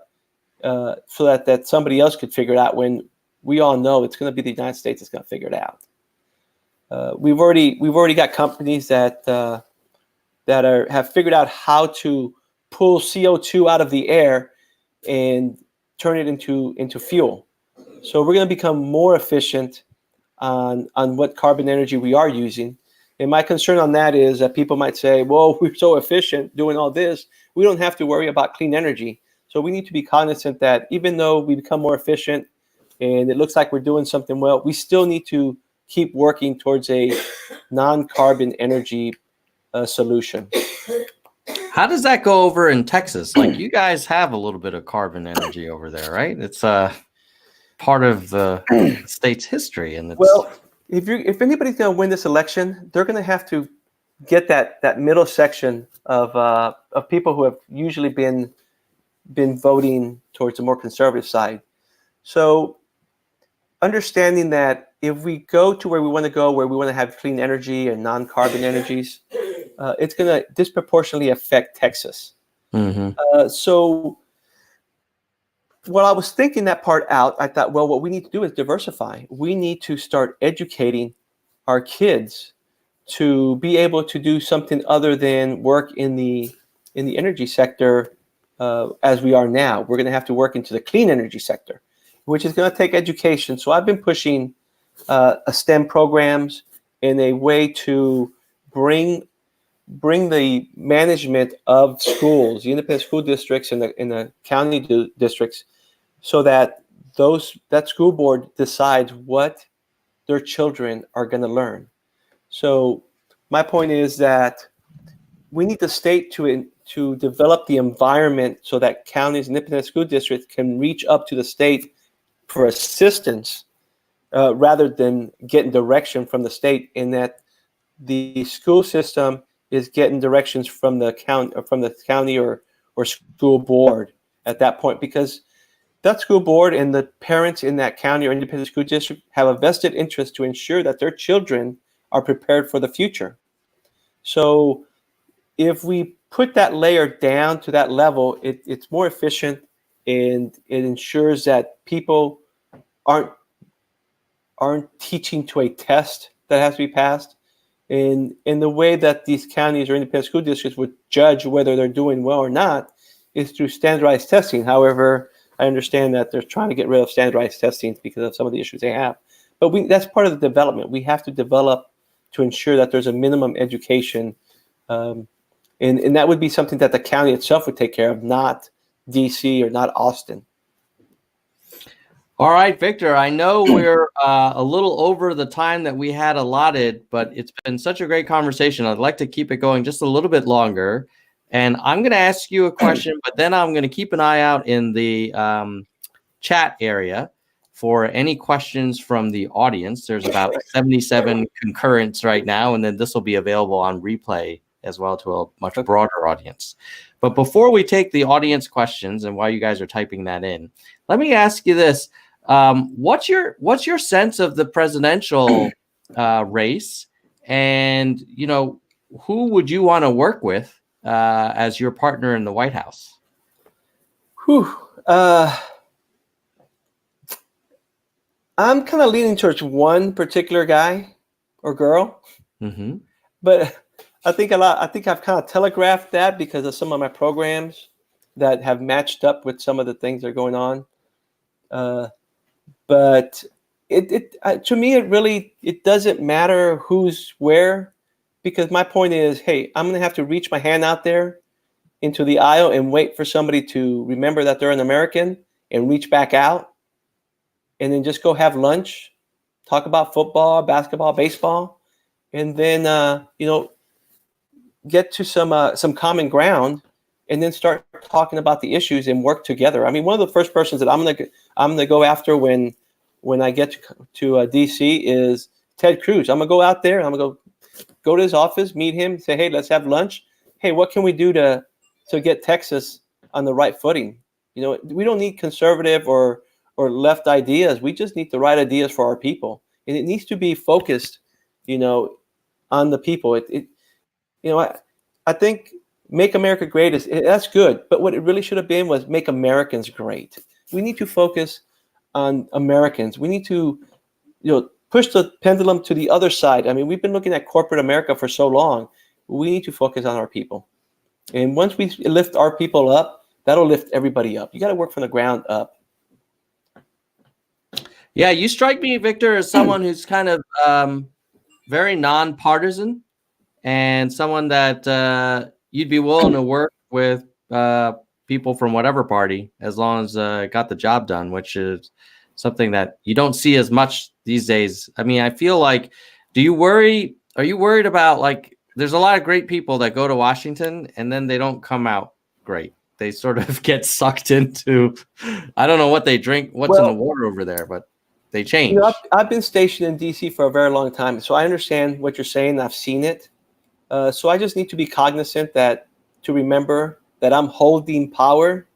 so that somebody else could figure it out, when we all know it's going to be the United States that's going to figure it out? We've already got companies that have figured out how to pull CO2 out of the air and turn it into fuel. So we're going to become more efficient on what carbon energy we are using. And my concern on that is that people might say, well, we're so efficient doing all this, we don't have to worry about clean energy. So we need to be cognizant that even though we become more efficient and it looks like we're doing something well, we still need to keep working towards a non-carbon energy solution. How does that go over in Texas? Like, you guys have a little bit of carbon energy over there, right? It's part of the state's history. And well, if anybody's going to win this election, they're going to have to get that middle section of people who have usually been voting towards the more conservative side. So understanding that if we go to where we want to go, where we want to have clean energy and non-carbon energies, it's going to disproportionately affect Texas. So while I was thinking that part out, I thought, well, what we need to do is diversify. We need to start educating our kids to be able to do something other than work in the energy sector as we are now. We're going to have to work into the clean energy sector, which is going to take education. So I've been pushing STEM programs in a way to bring the management of schools, the independent school districts and the county districts, so that that school board decides what their children are going to learn. So my point is that we need the state to develop the environment so that counties and independent school districts can reach up to the state for assistance rather than getting direction from the state, in that the school system is getting directions from the county or school board at that point, because that school board and the parents in that county or independent school district have a vested interest to ensure that their children are prepared for the future. So if we put that layer down to that level, it's more efficient, and it ensures that people aren't teaching to a test that has to be passed. In the way that these counties or independent school districts would judge whether they're doing well or not is through standardized testing. However, I understand that they're trying to get rid of standardized testing because of some of the issues they have. But that's part of the development. We have to develop to ensure that there's a minimum education. And that would be something that the county itself would take care of, not DC or not Austin. All right, Victor, I know we're a little over the time that we had allotted, but it's been such a great conversation. I'd like to keep it going just a little bit longer. And I'm going to ask you a question, but then I'm going to keep an eye out in the chat area for any questions from the audience. There's about 77 concurrents right now, and then this will be available on replay as well to a much broader audience. But before we take the audience questions, and while you guys are typing that in, let me ask you this. What's your sense of the presidential race, and who would you want to work with as your partner in the White House? I'm kind of leaning towards one particular guy or girl, but I think I've kind of telegraphed that because of some of my programs that have matched up with some of the things that are going on. But to me, it doesn't matter who's where, because my point is, hey, I'm going to have to reach my hand out there into the aisle and wait for somebody to remember that they're an American and reach back out, and then just go have lunch, talk about football, basketball, baseball, and then get to some common ground, and then start talking about the issues and work together. I mean, one of the first persons that I'm gonna go after when I get to DC is Ted Cruz. I'm gonna go out there and I'm gonna go to his office, meet him, say, hey, let's have lunch. Hey, what can we do to get Texas on the right footing? We don't need conservative or left ideas. We just need the right ideas for our people, and it needs to be focused, on the people. I think Make America Great that's good, but what it really should have been was Make Americans Great. We need to focus on Americans. We need to, push the pendulum to the other side. I mean, we've been looking at corporate America for so long. We need to focus on our people. And once we lift our people up, that'll lift everybody up. You got to work from the ground up. Yeah, you strike me, Victor, as someone who's kind of very nonpartisan and someone that you'd be willing to work with people from whatever party as long as it got the job done, which is something that you don't see as much these days. I mean, I feel like, are you worried about, like, there's a lot of great people that go to Washington and then they don't come out great. They sort of get sucked into, I don't know what they drink, what's in the water over there, but they change. I've been stationed in D.C. for a very long time, so I understand what you're saying. I've seen it. So I just need to be cognizant to remember that I'm holding power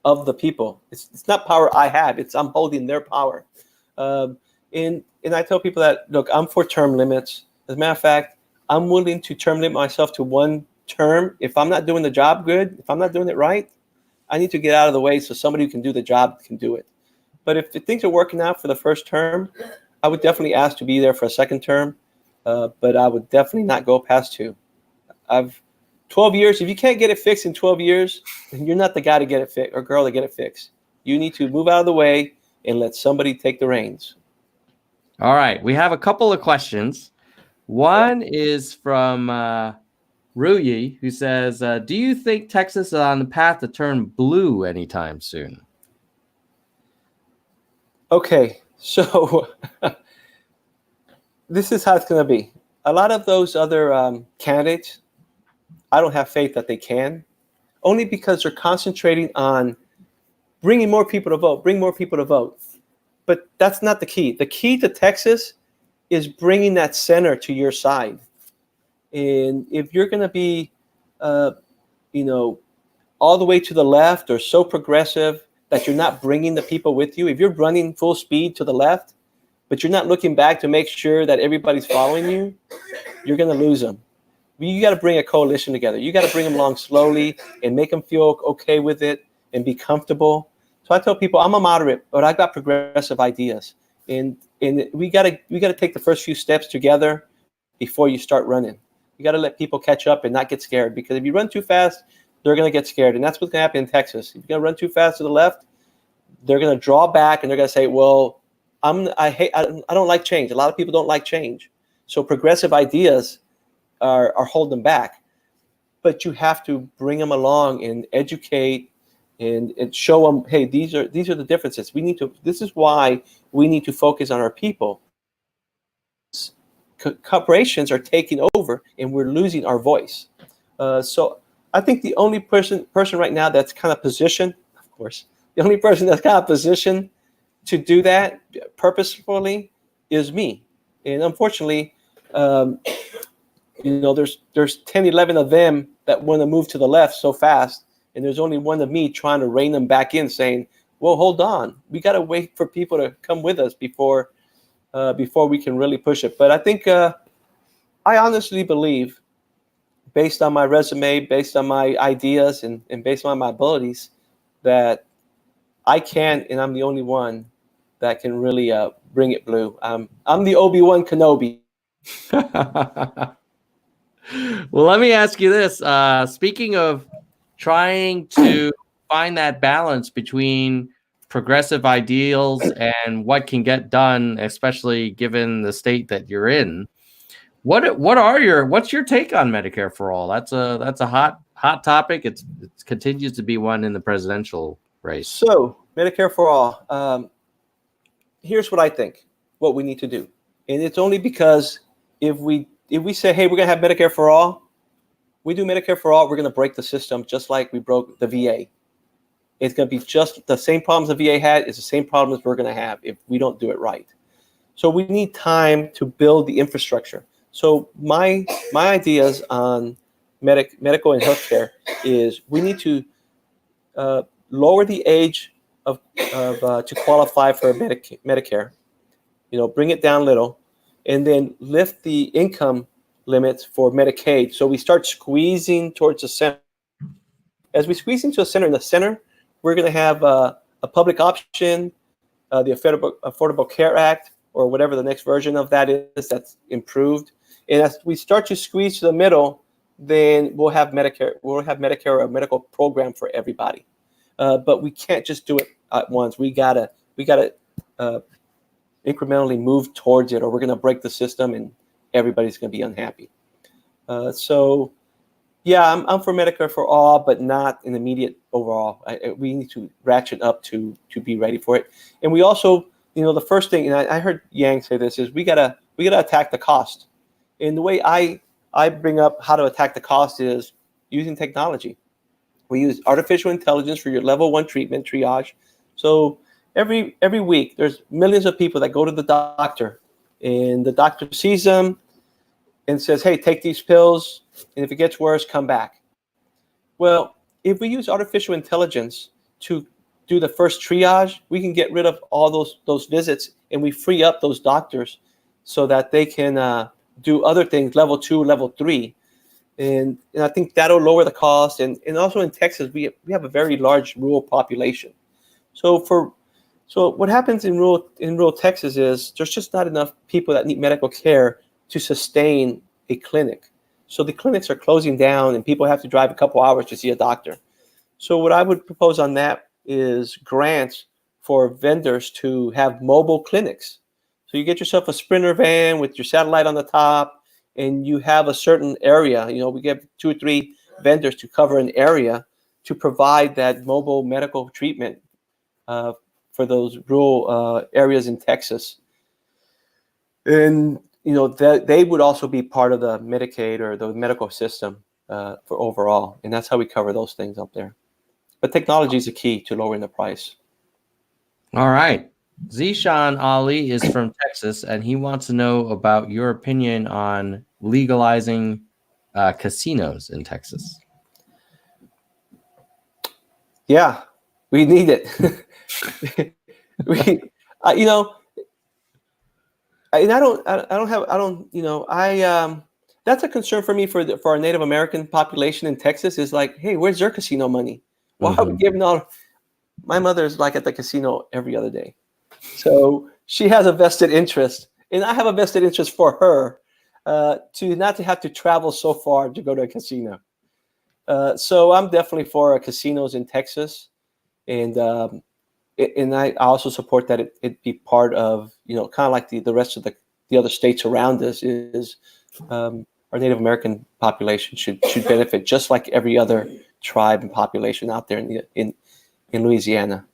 of the people. It's not power I have. I'm holding their power. And I tell people that, look, I'm for term limits. As a matter of fact, I'm willing to term limit myself to one term. If I'm not doing the job good, if I'm not doing it right, I need to get out of the way so somebody who can do the job can do it. But if things are working out for the first term, I would definitely ask to be there for a second term. But I would definitely not go past 2. 12 years. If you can't get it fixed in 12 years, then you're not the guy to get it fixed or girl to get it fixed. You need to move out of the way and let somebody take the reins. All right. We have a couple of questions. One is from Ruyi, who says, do you think Texas is on the path to turn blue anytime soon? Okay, so this is how it's going to be. A lot of those other candidates, I don't have faith that they can, only because they're concentrating on bringing more people to vote, But that's not the key. The key to Texas is bringing that center to your side. And if you're going to be, all the way to the left or so progressive that you're not bringing the people with you, if you're running full speed to the left, but you're not looking back to make sure that everybody's following you, you're going to lose them. You got to bring a coalition together. You got to bring them along slowly and make them feel okay with it and be comfortable. So I tell people I'm a moderate, but I've got progressive ideas, and we got to take the first few steps together before you start running. You got to let people catch up and not get scared, because if you run too fast, they're going to get scared, and that's what's going to happen in Texas. If you're going to run too fast to the left, they're going to draw back and they're going to say, "Well, I don't like change." A lot of people don't like change, so progressive ideas are holding them back. But you have to bring them along and educate and show them, hey, these are the differences. This is why we need to focus on our people. Corporations are taking over and we're losing our voice. So I think the only person right now that's kind of positioned, of course, the only person that's kind of positioned to do that purposefully is me. And unfortunately, there's 10, 11 of them that want to move to the left so fast, and there's only one of me trying to rein them back in, saying, well, hold on. We got to wait for people to come with us before we can really push it. But I think I honestly believe, based on my resume, based on my ideas, and based on my abilities, that I can, and I'm the only one that can really bring it blue. I'm the Obi-Wan Kenobi. Well, let me ask you this. Speaking of trying to find that balance between progressive ideals and what can get done, especially given the state that you're in, what's your take on Medicare for all? That's a hot topic. It continues to be one in the presidential race. So Medicare for all. Here's what I think, what we need to do. And it's only because if we say, hey, we're going to have Medicare for all, we do Medicare for all, we're going to break the system just like we broke the VA. It's going to be just the same problems the VA had. It's the same problems we're going to have if we don't do it right. So we need time to build the infrastructure. So my ideas on medical and healthcare is we need to lower the age to qualify for Medicare. Bring it down a little, and then lift the income limits for Medicaid. So we start squeezing towards the center. As we squeeze into the center, we're going to have a public option, the Affordable Care Act, or whatever the next version of that is that's improved. And as we start to squeeze to the middle, then we'll have Medicare. We'll have Medicare, a medical program for everybody. But we can't just do it at once. We gotta incrementally move towards it, or we're going to break the system and everybody's going to be unhappy. So, yeah, I'm for Medicare for all, but not an immediate overall. We need to ratchet up to be ready for it. And we also, the first thing, and I heard Yang say this, is we gotta attack the cost. And the way I bring up how to attack the cost is using technology. We use artificial intelligence for your level 1 treatment triage. So every week, there's millions of people that go to the doctor, and the doctor sees them and says, hey, take these pills, and if it gets worse, come back. Well, if we use artificial intelligence to do the first triage, we can get rid of all those visits, and we free up those doctors so that they can do other things, level 2, level 3. And I think that'll lower the cost. And also in Texas, we have a very large rural population. So what happens in rural Texas is there's just not enough people that need medical care to sustain a clinic. So the clinics are closing down and people have to drive a couple hours to see a doctor. So what I would propose on that is grants for vendors to have mobile clinics. So you get yourself a Sprinter van with your satellite on the top, and you have a certain area. We get 2 or 3 vendors to cover an area to provide that mobile medical treatment for those rural areas in Texas. And that they would also be part of the Medicaid or the medical system for overall, and that's how we cover those things up there. But technology is a key to lowering the price. All right. Zishan Ali is from Texas, and he wants to know about your opinion on legalizing casinos in Texas. Yeah, we need it. That's a concern for me for our Native American population in Texas is like, hey, where's their casino money? Why are we giving all? My mother's like at the casino every other day. So she has a vested interest, and I have a vested interest for her to not to have to travel so far to go to a casino. So I'm definitely for casinos in Texas, and I also support that it be part of, kind of like the rest of the other states around us is our Native American population should benefit just like every other tribe and population out there in Louisiana.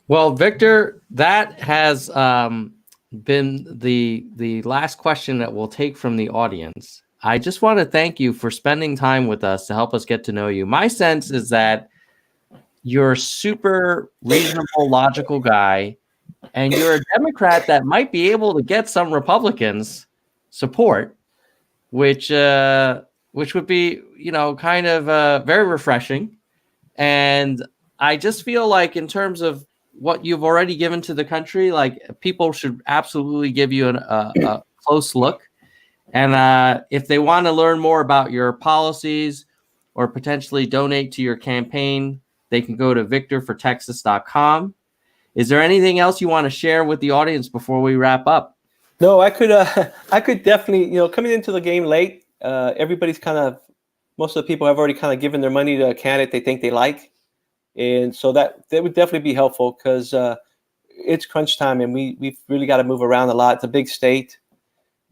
Well, Victor, that has been the last question that we'll take from the audience. I just want to thank you for spending time with us to help us get to know you. My sense is that you're a super reasonable, logical guy, and you're a Democrat that might be able to get some Republicans support, which would be, kind of very refreshing. And I just feel like in terms of what you've already given to the country, like people should absolutely give you a close look. And if they want to learn more about your policies or potentially donate to your campaign, they can go to victorfortexas.com. Is there anything else you want to share with the audience before we wrap up? No, I could definitely, coming into the game late, everybody's most of the people have already kind of given their money to a candidate they think they like. And so that would definitely be helpful because it's crunch time and we've really got to move around a lot. It's a big state.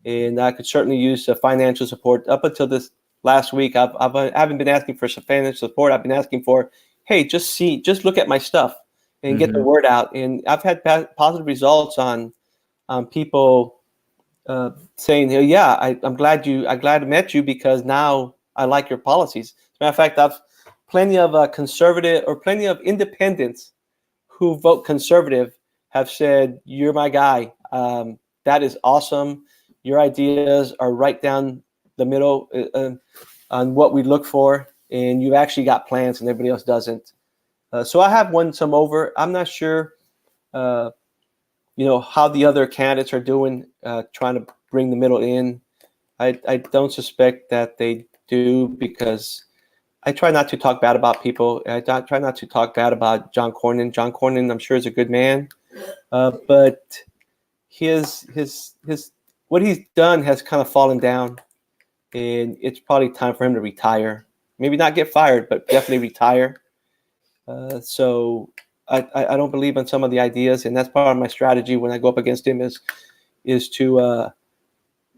And I could certainly use financial support. Up until this last week, I haven't been asking for some financial support. I've been asking for, hey, just look at my stuff and get the word out. And I've had positive results on people saying, hey, yeah, I'm glad I met you because now I like your policies. As a matter of fact, I've plenty of conservative or plenty of independents who vote conservative have said, you're my guy. That is awesome. Your ideas are right down the middle on what we look for, and you actually got plans and everybody else doesn't. So I have won some over. I'm not sure, how the other candidates are doing, trying to bring the middle in. I don't suspect that they do because I try not to talk bad about people. I try not to talk bad about John Cornyn. John Cornyn, I'm sure, is a good man, but his what he's done has kind of fallen down, and it's probably time for him to retire. Maybe not get fired, but definitely retire. So I don't believe in some of the ideas, and that's part of my strategy when I go up against him is to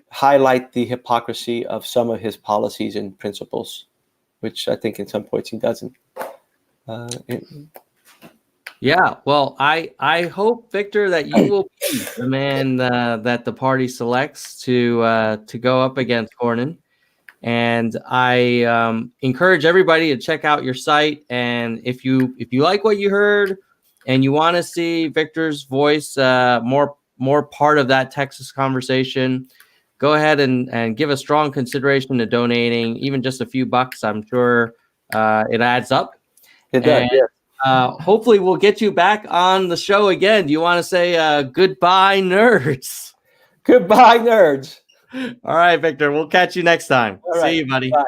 highlight the hypocrisy of some of his policies and principles, which I think in some points he doesn't. Yeah, well, I hope, Victor, that you will be the man that the party selects to go up against Cornyn. And I encourage everybody to check out your site. And if you like what you heard and you want to see Victor's voice more part of that Texas conversation, go ahead and give a strong consideration to donating, even just a few bucks. I'm sure it adds up. It does, yeah. Hopefully we'll get you back on the show again. Do you want to say goodbye, nerds? Goodbye, nerds. All right, Victor. We'll catch you next time. All right. See you, buddy. Bye.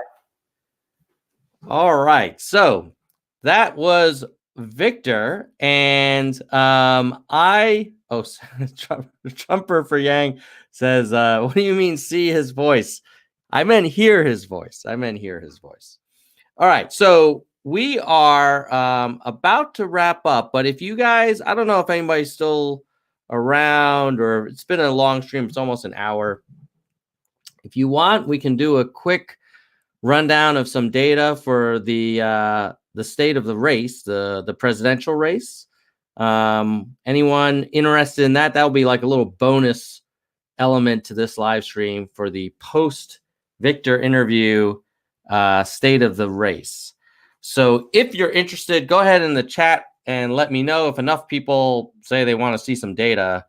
All right. So that was Victor. And Trumper for Yang says, what do you mean see his voice? I meant hear his voice. All right. So we are about to wrap up, but if you guys, I don't know if anybody's still around, or it's been a long stream. It's almost an hour. If you want, we can do a quick rundown of some data for the state of the race, the presidential race. Anyone interested in that? That'll be like a little bonus element to this live stream for the post Victor interview state of the race. So if you're interested, go ahead in the chat and let me know. If enough people say they want to see some data,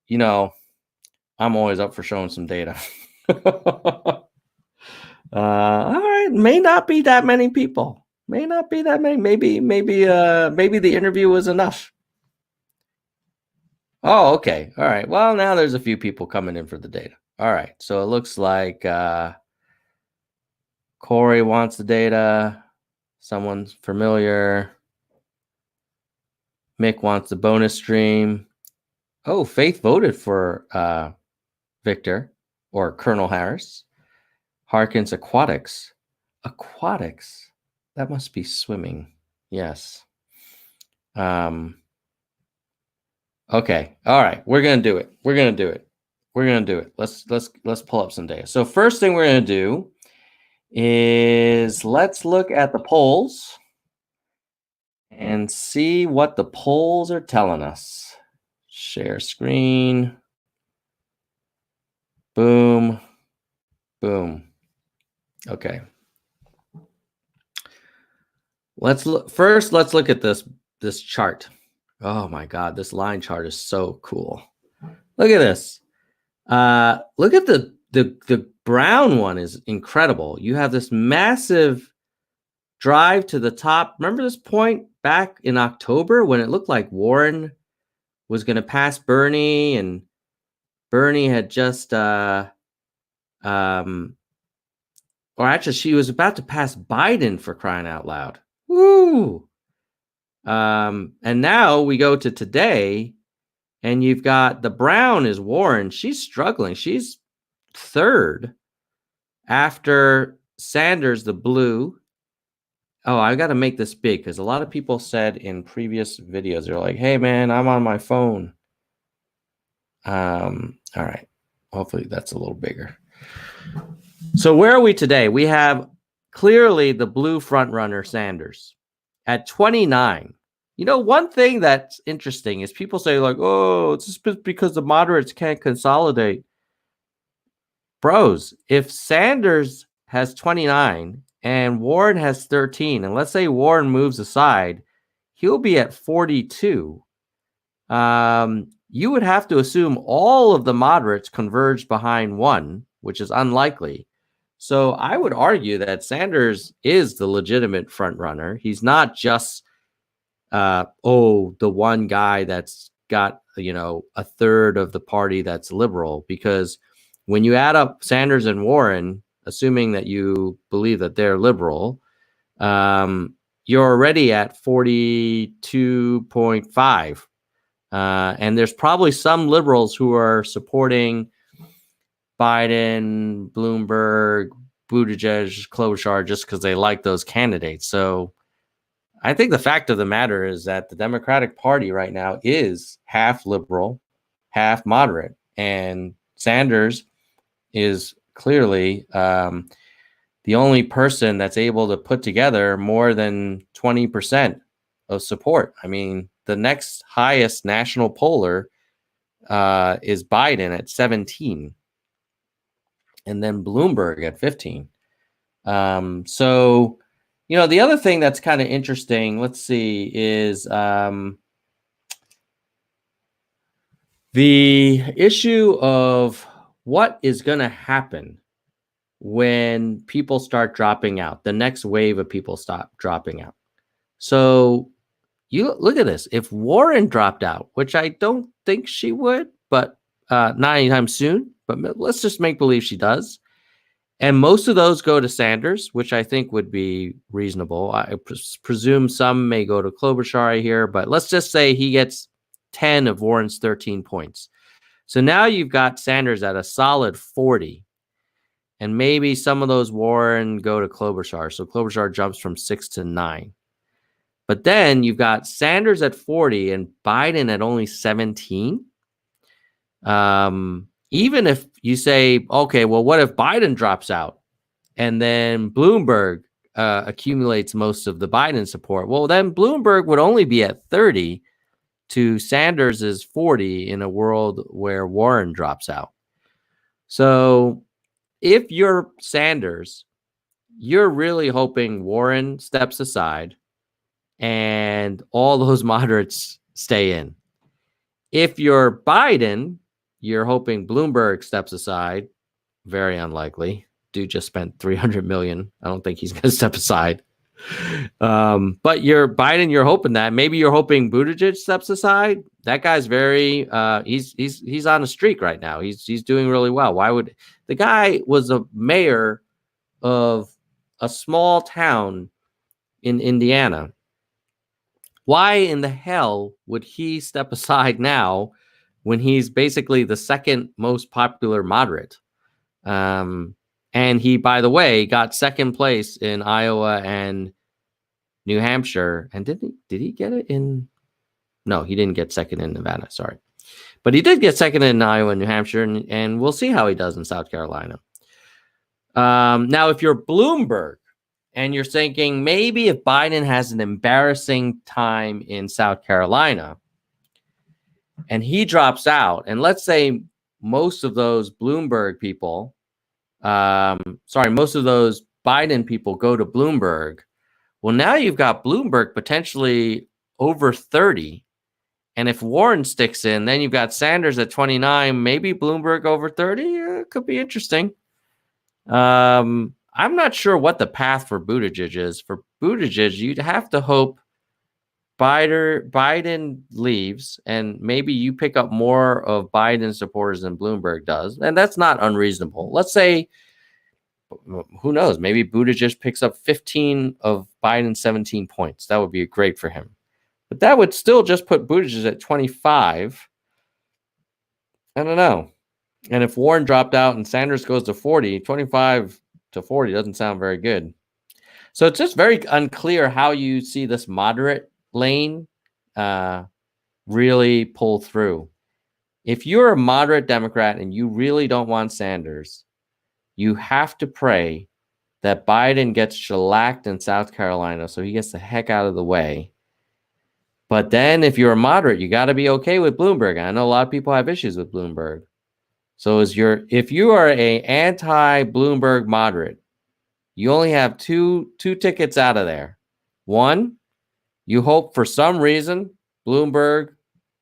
you know, I'm always up for showing some data. All right, may not be that many people. Maybe the interview was enough. Oh, okay. All right. Well, now there's a few people coming in for the data. All right. So it looks like Corey wants the data. Someone's familiar. Mick wants the bonus stream. Oh, Faith voted for Victor or Colonel Harris. Harkins Aquatics. Aquatics. That must be swimming. Yes. Okay. All right. We're gonna do it. Let's pull up some data. So first thing we're gonna do is let's look at the polls and see what the polls are telling us. Share screen. Boom. Boom. Okay. Let's look at this chart. Oh my God, this line chart is so cool. Look at this. Look at the brown one is incredible. You have this massive drive to the top. Remember this point back in October when it looked like Warren was going to pass Bernie, and Bernie had just or actually she was about to pass Biden, for crying out loud. Woo! And now we go to today, and you've got the brown is Warren. She's struggling. She's third after Sanders, the blue. Oh, I got to make this big because a lot of people said in previous videos, they're like, hey, man, I'm on my phone. All right. Hopefully that's a little bigger. So where are we today? We have clearly the blue front runner, Sanders, at 29. You know, one thing that's interesting is people say like, oh, it's just because the moderates can't consolidate. Bros, if Sanders has 29 and Warren has 13, and let's say Warren moves aside, he'll be at 42. You would have to assume all of the moderates converge behind one, which is unlikely. So I would argue that Sanders is the legitimate front runner. He's not just the one guy that's got, you know, a third of the party that's liberal, because when you add up Sanders and Warren, assuming that you believe that they're liberal, you're already at 42.5. And there's probably some liberals who are supporting Biden, Bloomberg, Buttigieg, Klobuchar just because they like those candidates. So I think the fact of the matter is that the Democratic Party right now is half liberal, half moderate, and Sanders is clearly the only person that's able to put together more than 20% of support. I mean, the next highest national poller is Biden at 17, and then Bloomberg at 15. So, you know, the other thing that's kind of interesting, let's see, is the issue of what is going to happen when people start dropping out, the next wave of people stop dropping out. So you look at this. If Warren dropped out, which I don't think she would, but not anytime soon, but let's just make believe she does. And most of those go to Sanders, which I think would be reasonable. I presume some may go to Klobuchar here, but let's just say he gets 10 of Warren's 13 points. So now you've got Sanders at a solid 40. And maybe some of those Warren go to Klobuchar. So Klobuchar jumps from 6 to 9. But then you've got Sanders at 40 and Biden at only 17. Even if you say, okay, well, what if Biden drops out and then Bloomberg accumulates most of the Biden support? Well, then Bloomberg would only be at 30 to Sanders's 40 in a world where Warren drops out. So if you're Sanders, you're really hoping Warren steps aside and all those moderates stay in. If you're Biden, you're hoping Bloomberg steps aside. Very unlikely. Dude just spent $300 million. I don't think he's going to step aside. But you're Biden, you're hoping that. Maybe you're hoping Buttigieg steps aside. That guy's very he's on a streak right now. He's doing really well. Why would the guy was a mayor of a small town in Indiana? Why in the hell would he step aside now when he's basically the second most popular moderate? And he, by the way, got second place in Iowa and New Hampshire. And did he get it in? No, he didn't get second in Nevada. Sorry. But he did get second in Iowa and New Hampshire. And we'll see how he does in South Carolina. Now, if you're Bloomberg and you're thinking maybe if Biden has an embarrassing time in South Carolina and he drops out, and let's say most of those Bloomberg people, most of those Biden people go to Bloomberg. Well, now you've got Bloomberg potentially over 30. And if Warren sticks in, then you've got Sanders at 29, maybe Bloomberg over 30. Could be interesting. I'm not sure what the path for Buttigieg is. For Buttigieg, you'd have to hope Biden leaves and maybe you pick up more of Biden supporters than Bloomberg does. And that's not unreasonable. Let's say, who knows, maybe Buttigieg picks up 15 of Biden's 17 points. That would be great for him. But that would still just put Buttigieg at 25. I don't know. And if Warren dropped out and Sanders goes to 40, 25 to 40 doesn't sound very good. So it's just very unclear how you see this moderate lane really pull through. If you're a moderate Democrat and you really don't want Sanders, you have to pray that Biden gets shellacked in South Carolina so he gets the heck out of the way. But then if you're a moderate, you got to be okay with Bloomberg. I know a lot of people have issues with Bloomberg. So if you are a anti-Bloomberg moderate, you only have two tickets out of there. One, you hope for some reason Bloomberg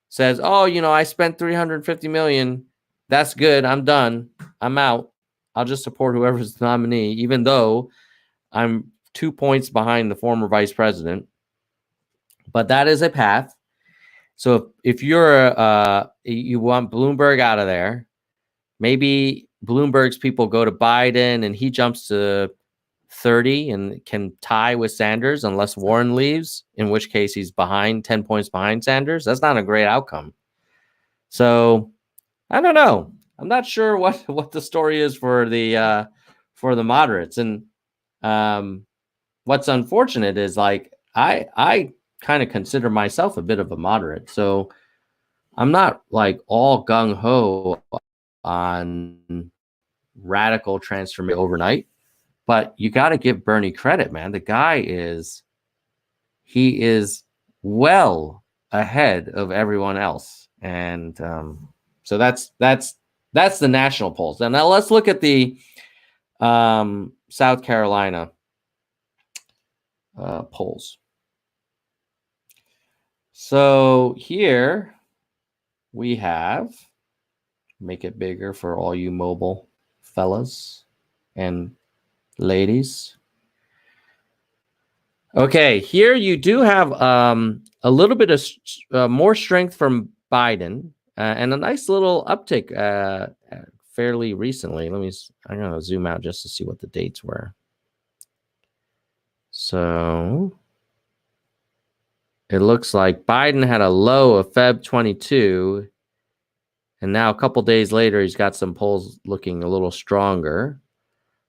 says, oh, I spent $350 million. That's good. I'm done. I'm out. I'll just support whoever's the nominee, even though I'm 2 points behind the former vice president. But that is a path. So if you're you want Bloomberg out of there, maybe Bloomberg's people go to Biden and he jumps to 30 and can tie with Sanders unless Warren leaves, in which case he's 10 points behind Sanders. That's not a great outcome. So I don't know. I'm not sure what the story is for the moderates. And what's unfortunate is, like, I kind of consider myself a bit of a moderate, so I'm not like all gung ho on radical transformation overnight. But you got to give Bernie credit, man. The guy he is well ahead of everyone else, and so that's the national polls. And now let's look at the South Carolina polls. So here we have, make it bigger for all you mobile fellas and ladies. Okay, here you do have a little bit of more strength from Biden and a nice little uptick fairly recently. I'm going to zoom out just to see what the dates were. So it looks like Biden had a low of Feb 22, and now a couple days later, he's got some polls looking a little stronger.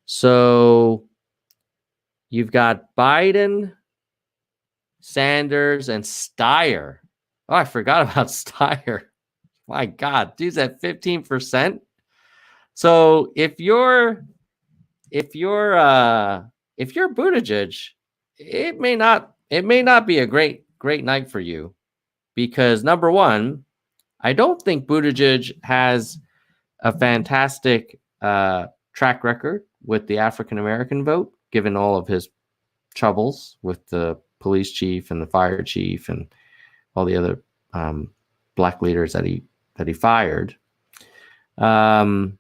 So you've got Biden, Sanders, and Steyer. Oh, I forgot about Steyer. My God, dude's at 15%. So if you're Buttigieg, it may not be a great night for you, because number one, I don't think Buttigieg has a fantastic track record with the African American vote, given all of his troubles with the police chief and the fire chief and all the other black leaders that he fired. I'm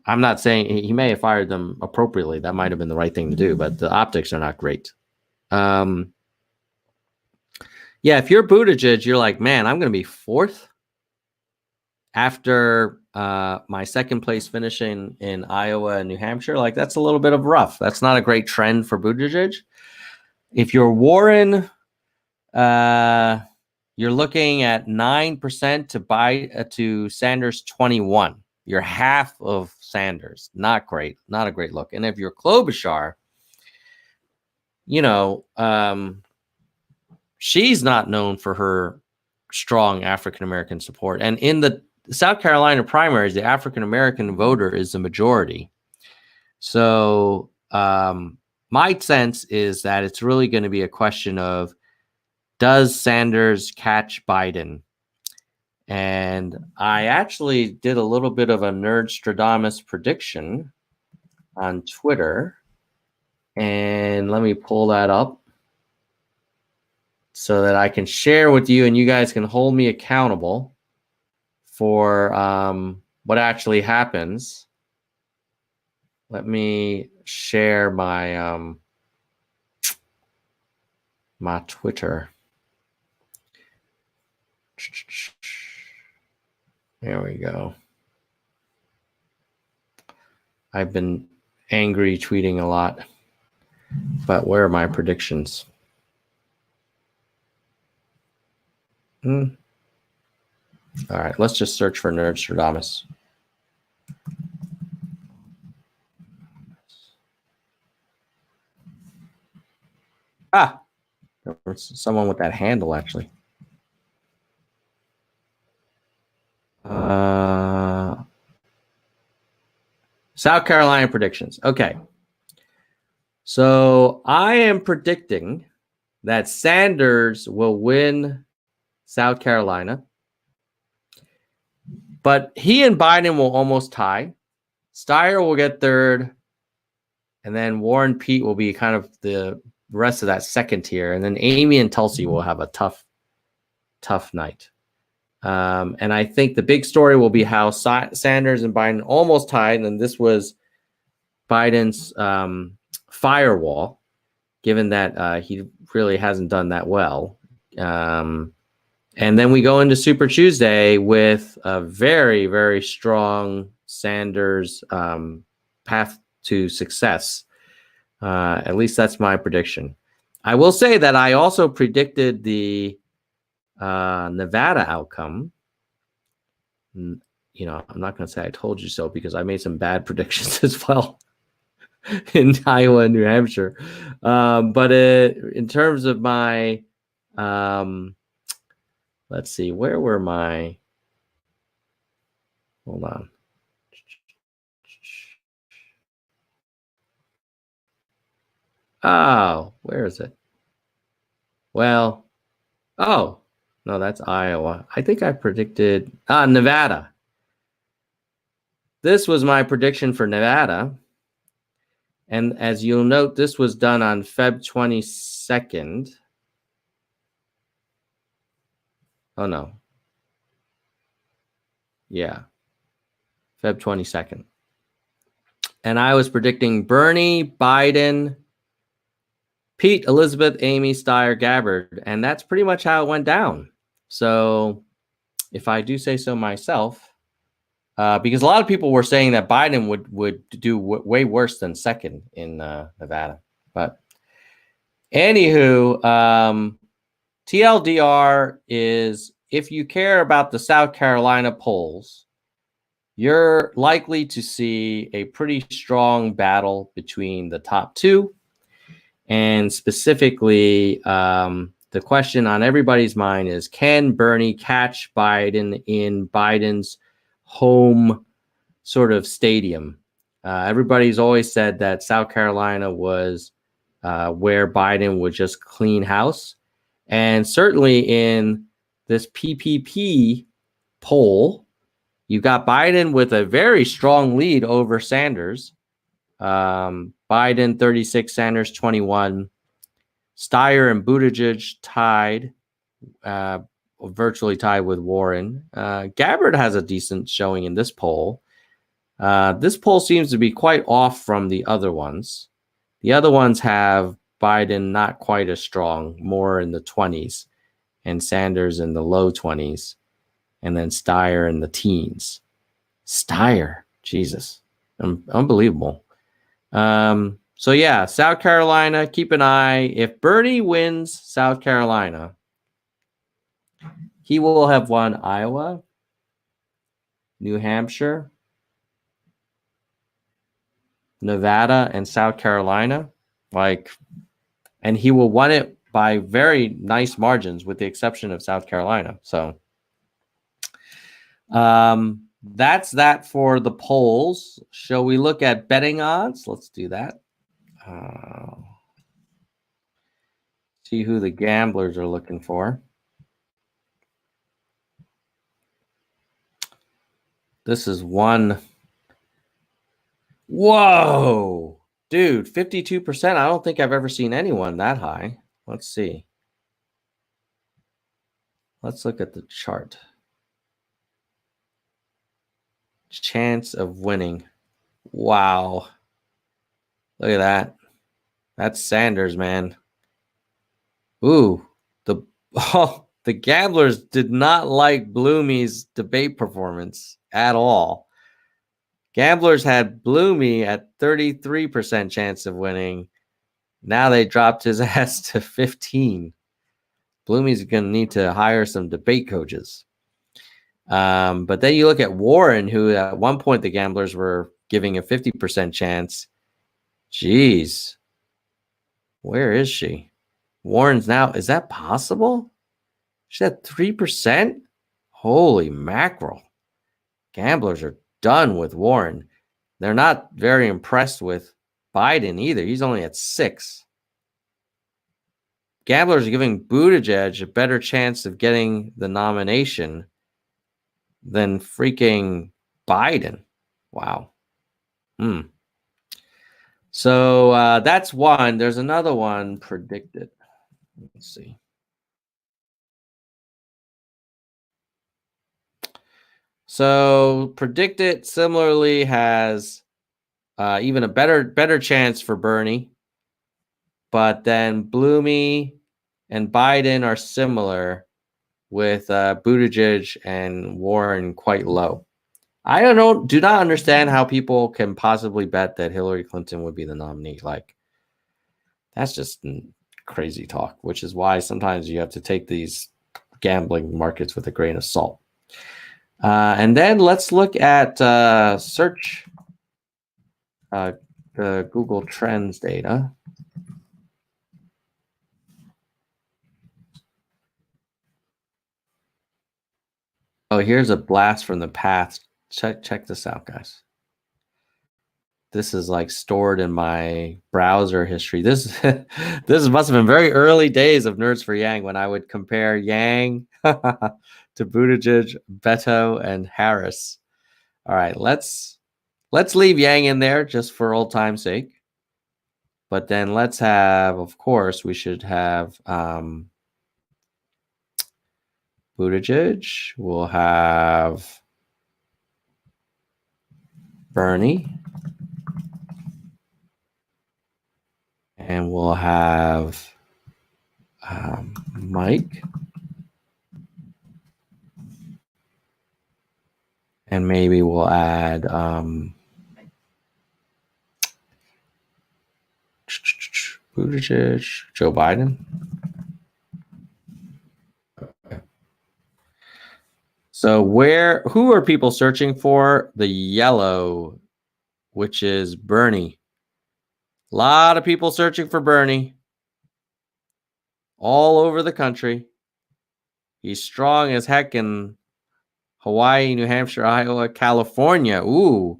not saying he may have fired them appropriately. That might have been the right thing to do, but the optics are not great. Yeah, if you're Buttigieg, you're like, man, I'm going to be fourth after my second place finishing in Iowa and New Hampshire. Like, that's a little bit of rough. That's not a great trend for Buttigieg. If you're Warren, you're looking at 9% to Sanders 21. You're half of Sanders. Not great. Not a great look. And if you're Klobuchar, she's not known for her strong African-American support. And in the South Carolina primaries, the African-American voter is the majority. So my sense is that it's really going to be a question of, does Sanders catch Biden? And I actually did a little bit of a Nerdstradamus prediction on Twitter. And let me pull that up so that I can share with you and you guys can hold me accountable for what actually happens. Let me share my my Twitter. There we go. I've been angry tweeting a lot, but where are my predictions? All right, let's just search for Nerdstradamus. Ah, there was someone with that handle, actually. South Carolina predictions. Okay. So I am predicting that Sanders will win South Carolina, but he and Biden will almost tie. Steyer will get third, and then Warren Pete will be kind of the rest of that second tier, and then Amy and Tulsi will have a tough night. And I think the big story will be how Sanders and Biden almost tied, and this was Biden's firewall, given that he really hasn't done that well. And then we go into Super Tuesday with a very, very strong Sanders path to success. At least that's my prediction. I will say that I also predicted the Nevada outcome. I'm not going to say I told you so, because I made some bad predictions as well. in Iowa and New Hampshire. But in terms of my, let's see, where were my? Hold on. Oh, where is it? Well, oh, no, that's Iowa. I think I predicted Nevada. This was my prediction for Nevada. And as you'll note, this was done on Feb 22nd. Oh, no. Yeah. Feb 22nd. And I was predicting Bernie, Biden, Pete, Elizabeth, Amy, Steyer, Gabbard. And that's pretty much how it went down. So if I do say so myself, because a lot of people were saying that Biden would do way worse than second in Nevada. But anywho, TLDR is, if you care about the South Carolina polls, you're likely to see a pretty strong battle between the top two. And specifically, the question on everybody's mind is, can Bernie catch Biden in Biden's home sort of stadium? Everybody's always said that South Carolina was where Biden would just clean house. And certainly in this PPP poll, you got Biden with a very strong lead over Sanders. Biden 36, Sanders 21. Steyer and Buttigieg tied, virtually tied with Warren. Gabbard has a decent showing in this poll. This poll seems to be quite off from the other ones. The other ones have Biden not quite as strong, more in the 20s, and Sanders in the low 20s, and then Steyer in the teens. Steyer, Jesus, unbelievable. So yeah, South Carolina, keep an eye. If Bernie wins South Carolina, he will have won Iowa, New Hampshire, Nevada, and South Carolina. And he will win it by very nice margins, with the exception of South Carolina. So that's that for the polls. Shall we look at betting odds? Let's do that. See who the gamblers are looking for. This is one. Whoa, dude, 52%. I don't think I've ever seen anyone that high. Let's see. Let's look at the chart. Chance of winning. Wow. Look at that. That's Sanders, man. Ooh, the gamblers did not like Bloomy's debate performance at all. Gamblers had Bloomy at 33% chance of winning. Now they dropped his ass to 15. Bloomy's going to need to hire some debate coaches. But then you look at Warren, who at one point the gamblers were giving a 50% chance. Jeez. Where is she? Warren's now, is that possible? She's at 3%? Holy mackerel. Gamblers are done with Warren. They're not very impressed with Biden either. He's only at 6. Gamblers are giving Buttigieg a better chance of getting the nomination than freaking Biden. Wow. So that's one. There's another one predicted. Let's see. So predicted similarly has even a better chance for Bernie, but then Bloomy and Biden are similar, with Buttigieg and Warren quite low. I do not understand how people can possibly bet that Hillary Clinton would be the nominee. Like, that's just crazy talk, which is why sometimes you have to take these gambling markets with a grain of salt. And then let's look at search the Google Trends data. Oh, here's a blast from the past. Check this out, guys. This is like stored in my browser history. This this must have been very early days of Nerds for Yang when I would compare Yang to Buttigieg, Beto, and Harris. All right, let's leave Yang in there just for old time's sake. But then let's have, of course, we should have Buttigieg. We'll have Bernie. And we'll have Mike. And maybe we'll add Buttigieg, Joe Biden. Okay. So who are people searching for? The yellow, which is Bernie. A lot of people searching for Bernie all over the country. He's strong as heck in Hawaii, New Hampshire, Iowa, California. Ooh,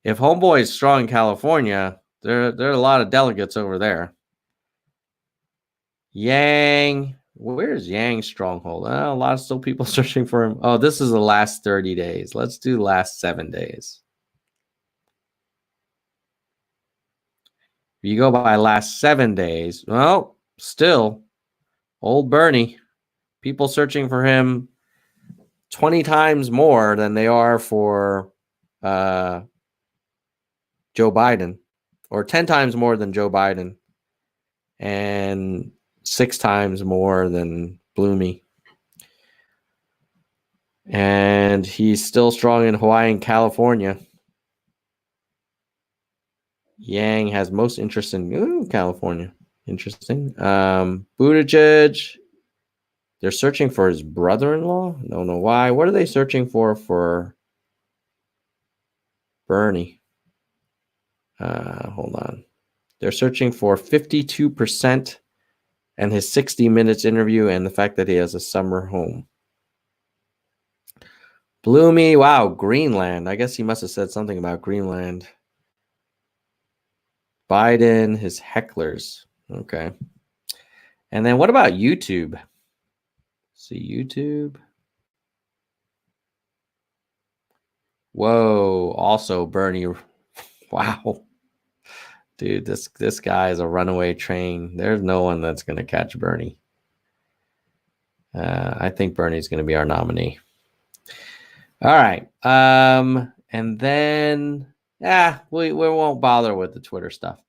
if Homeboy is strong in California, there are a lot of delegates over there. Yang, where's Yang's stronghold? A lot of still people searching for him. Oh, this is the last 30 days. Let's do the last 7 days. If you go by last 7 days, well, still old Bernie. People searching for him 20 times more than they are for Joe Biden, or 10 times more than Joe Biden, and 6 times more than Bloomy. And he's still strong in Hawaii and California. Yang has most interest in California. Interesting. Buttigieg. They're searching for his brother-in-law. Don't know why. What are they searching for Bernie? Hold on. They're searching for 52% and his 60 Minutes interview and the fact that he has a summer home. Bloomy. Wow, Greenland. I guess he must have said something about Greenland. Biden, his hecklers. Okay. And then what about YouTube? See YouTube. Whoa, also Bernie. Wow. Dude, this guy is a runaway train. There's no one that's going to catch Bernie. I think Bernie's going to be our nominee. All right. And then we won't bother with the Twitter stuff.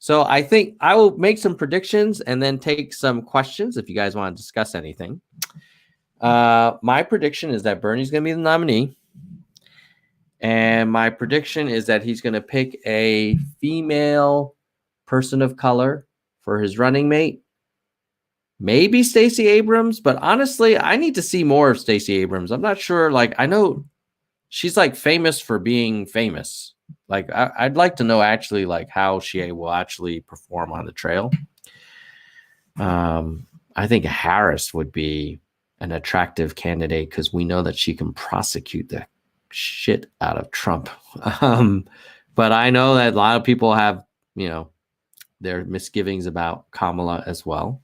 So I think I will make some predictions and then take some questions if you guys want to discuss anything. My prediction is that Bernie's going to be the nominee. And my prediction is that he's going to pick a female person of color for his running mate. Maybe Stacey Abrams, but honestly, I need to see more of Stacey Abrams. I'm not sure. Like, I know she's like famous for being famous. Like, I'd like to know actually like how she will actually perform on the trail. I think Harris would be an attractive candidate because we know that she can prosecute the shit out of Trump. But I know that a lot of people have, their misgivings about Kamala as well.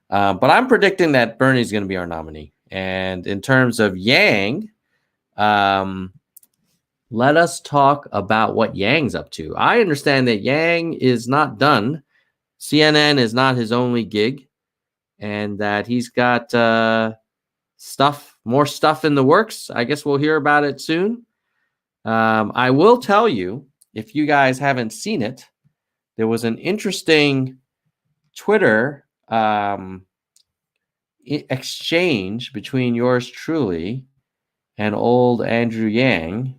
But I'm predicting that Bernie's going to be our nominee. And in terms of Yang, let us talk about what Yang's up to. I understand that Yang is not done. CNN is not his only gig, and that he's got more stuff in the works. I guess we'll hear about it soon. I will tell you, if you guys haven't seen it, there was an interesting Twitter exchange between yours truly and old Andrew Yang.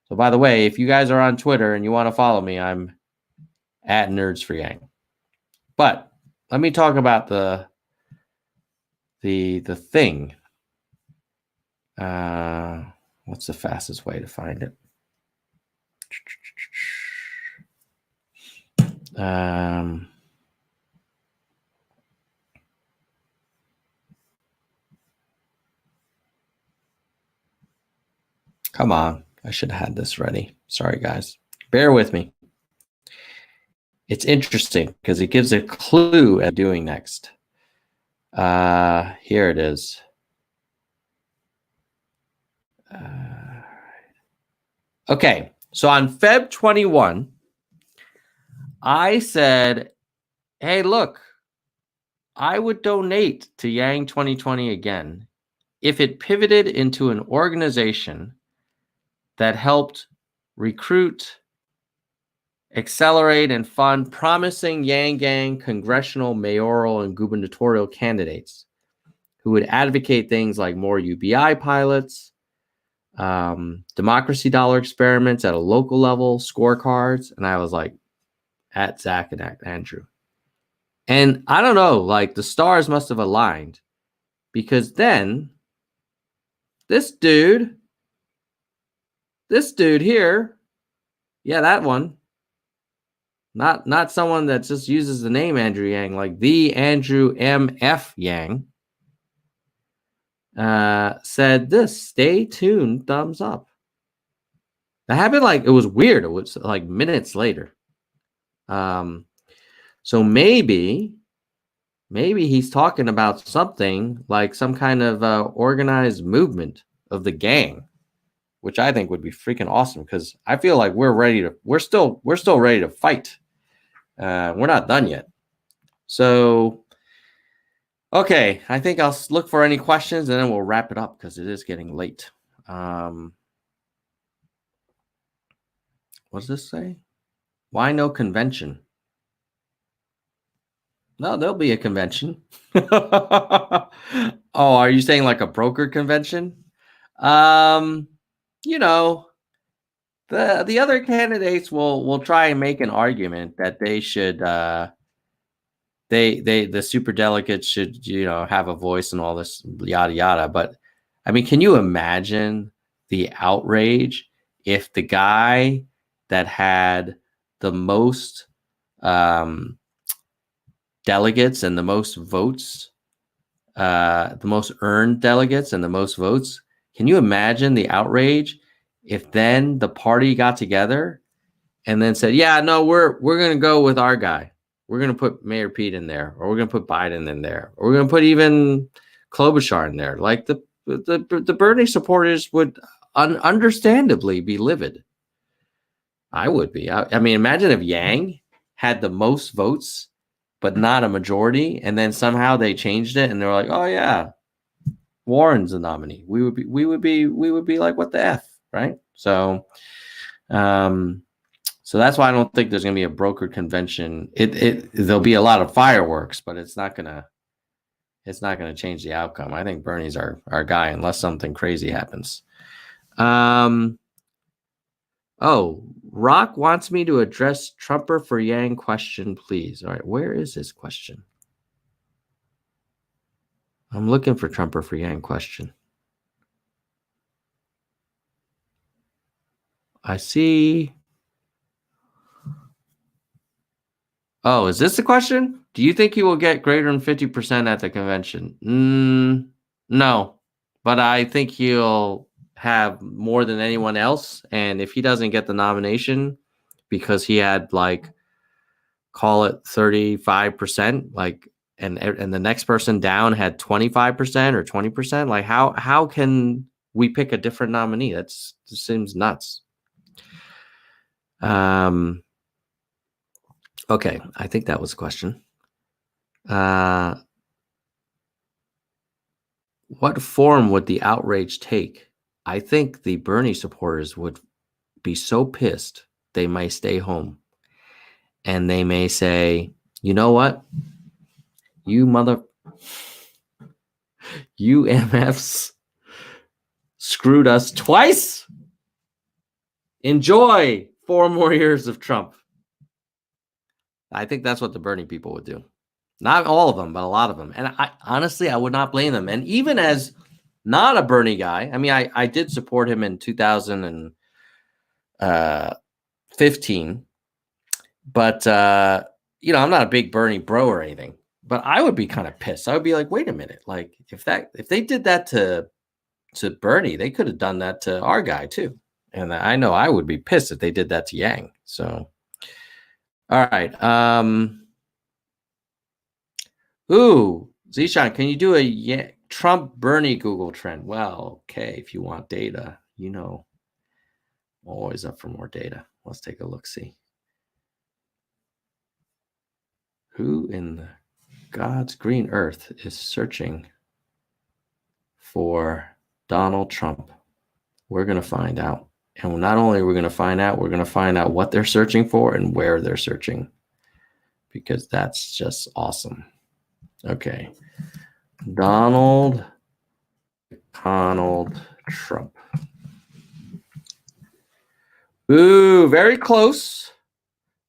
So by the way, if you guys are on Twitter and you want to follow me, I'm at Nerds for Yang. But let me talk about the thing. What's the fastest way to find it? Come on. I should have had this ready. Sorry, guys. Bear with me. It's interesting because it gives a clue at doing next. Here it is. Okay. So on Feb 21, I said, hey, look, I would donate to Yang 2020 again if it pivoted into an organization that helped recruit, accelerate, and fund promising Yang Gang congressional, mayoral, and gubernatorial candidates who would advocate things like more UBI pilots, democracy dollar experiments at a local level, scorecards. And I was like, at Zach and at Andrew. And I don't know, like the stars must have aligned, because then this dude here, yeah, that one, not someone that just uses the name Andrew Yang, like the Andrew M.F. Yang, said this, stay tuned, thumbs up. That happened like, it was weird. It was like minutes later. So maybe he's talking about something like some kind of organized movement of the gang, which I think would be freaking awesome, because I feel like we're still ready to fight. We're not done yet. So, okay, I think I'll look for any questions and then we'll wrap it up because it is getting late. What does this say? Why no convention? No, there'll be a convention. Oh, are you saying like a broker convention? You know, the other candidates will try and make an argument that they should the super delegates should, you know, have a voice and all this yada yada. But I mean, can you imagine the outrage if the guy that had the most delegates and the most votes, the most earned delegates and the most votes, can you imagine the outrage if then the party got together and then said, yeah, no, we're going to go with our guy. We're going to put Mayor Pete in there, or we're going to put Biden in there, or we're going to put even Klobuchar in there. Like the Bernie supporters would understandably be livid. I would be. I mean, imagine if Yang had the most votes, but not a majority, and then somehow they changed it, and they're like, "Oh yeah, Warren's the nominee." We would be like, "What the f?" Right? So, so that's why I don't think there's going to be a brokered convention. There'll be a lot of fireworks, but it's not gonna change the outcome. I think Bernie's our guy unless something crazy happens. Oh, Rock wants me to address Trumper for Yang question, please. All right, where is his question? I'm looking for Trumper for Yang question. I see. Oh, is this the question? Do you think he will get greater than 50% at the convention? No, but I think he'll have more than anyone else. And if he doesn't get the nomination because he had like, call it 35%, like, and the next person down had 25% or 20%, like how can we pick a different nominee? That seems nuts. Okay, I think that was a question. What form would the outrage take? I think the Bernie supporters would be so pissed they might stay home. And they may say, you know what? You MFs screwed us twice. Enjoy 4 more years of Trump. I think that's what the Bernie people would do. Not all of them, but a lot of them. And I honestly would not blame them. And even as not a Bernie guy, I mean, I did support him in 2015. But you know, I'm not a big Bernie bro or anything, but I would be kind of pissed. I would be like, wait a minute, like if they did that to Bernie, they could have done that to our guy too. And I know I would be pissed if they did that to Yang. So all right. Ooh, Zishan, can you do a Trump Bernie Google trend? Well, okay, if you want data, you know, I'm always up for more data. Let's take a look, see. Who in the God's green earth is searching for Donald Trump? We're going to find out. And not only are we going to find out, we're going to find out what they're searching for and where they're searching, because that's just awesome. Okay. Donald Trump. Ooh, very close.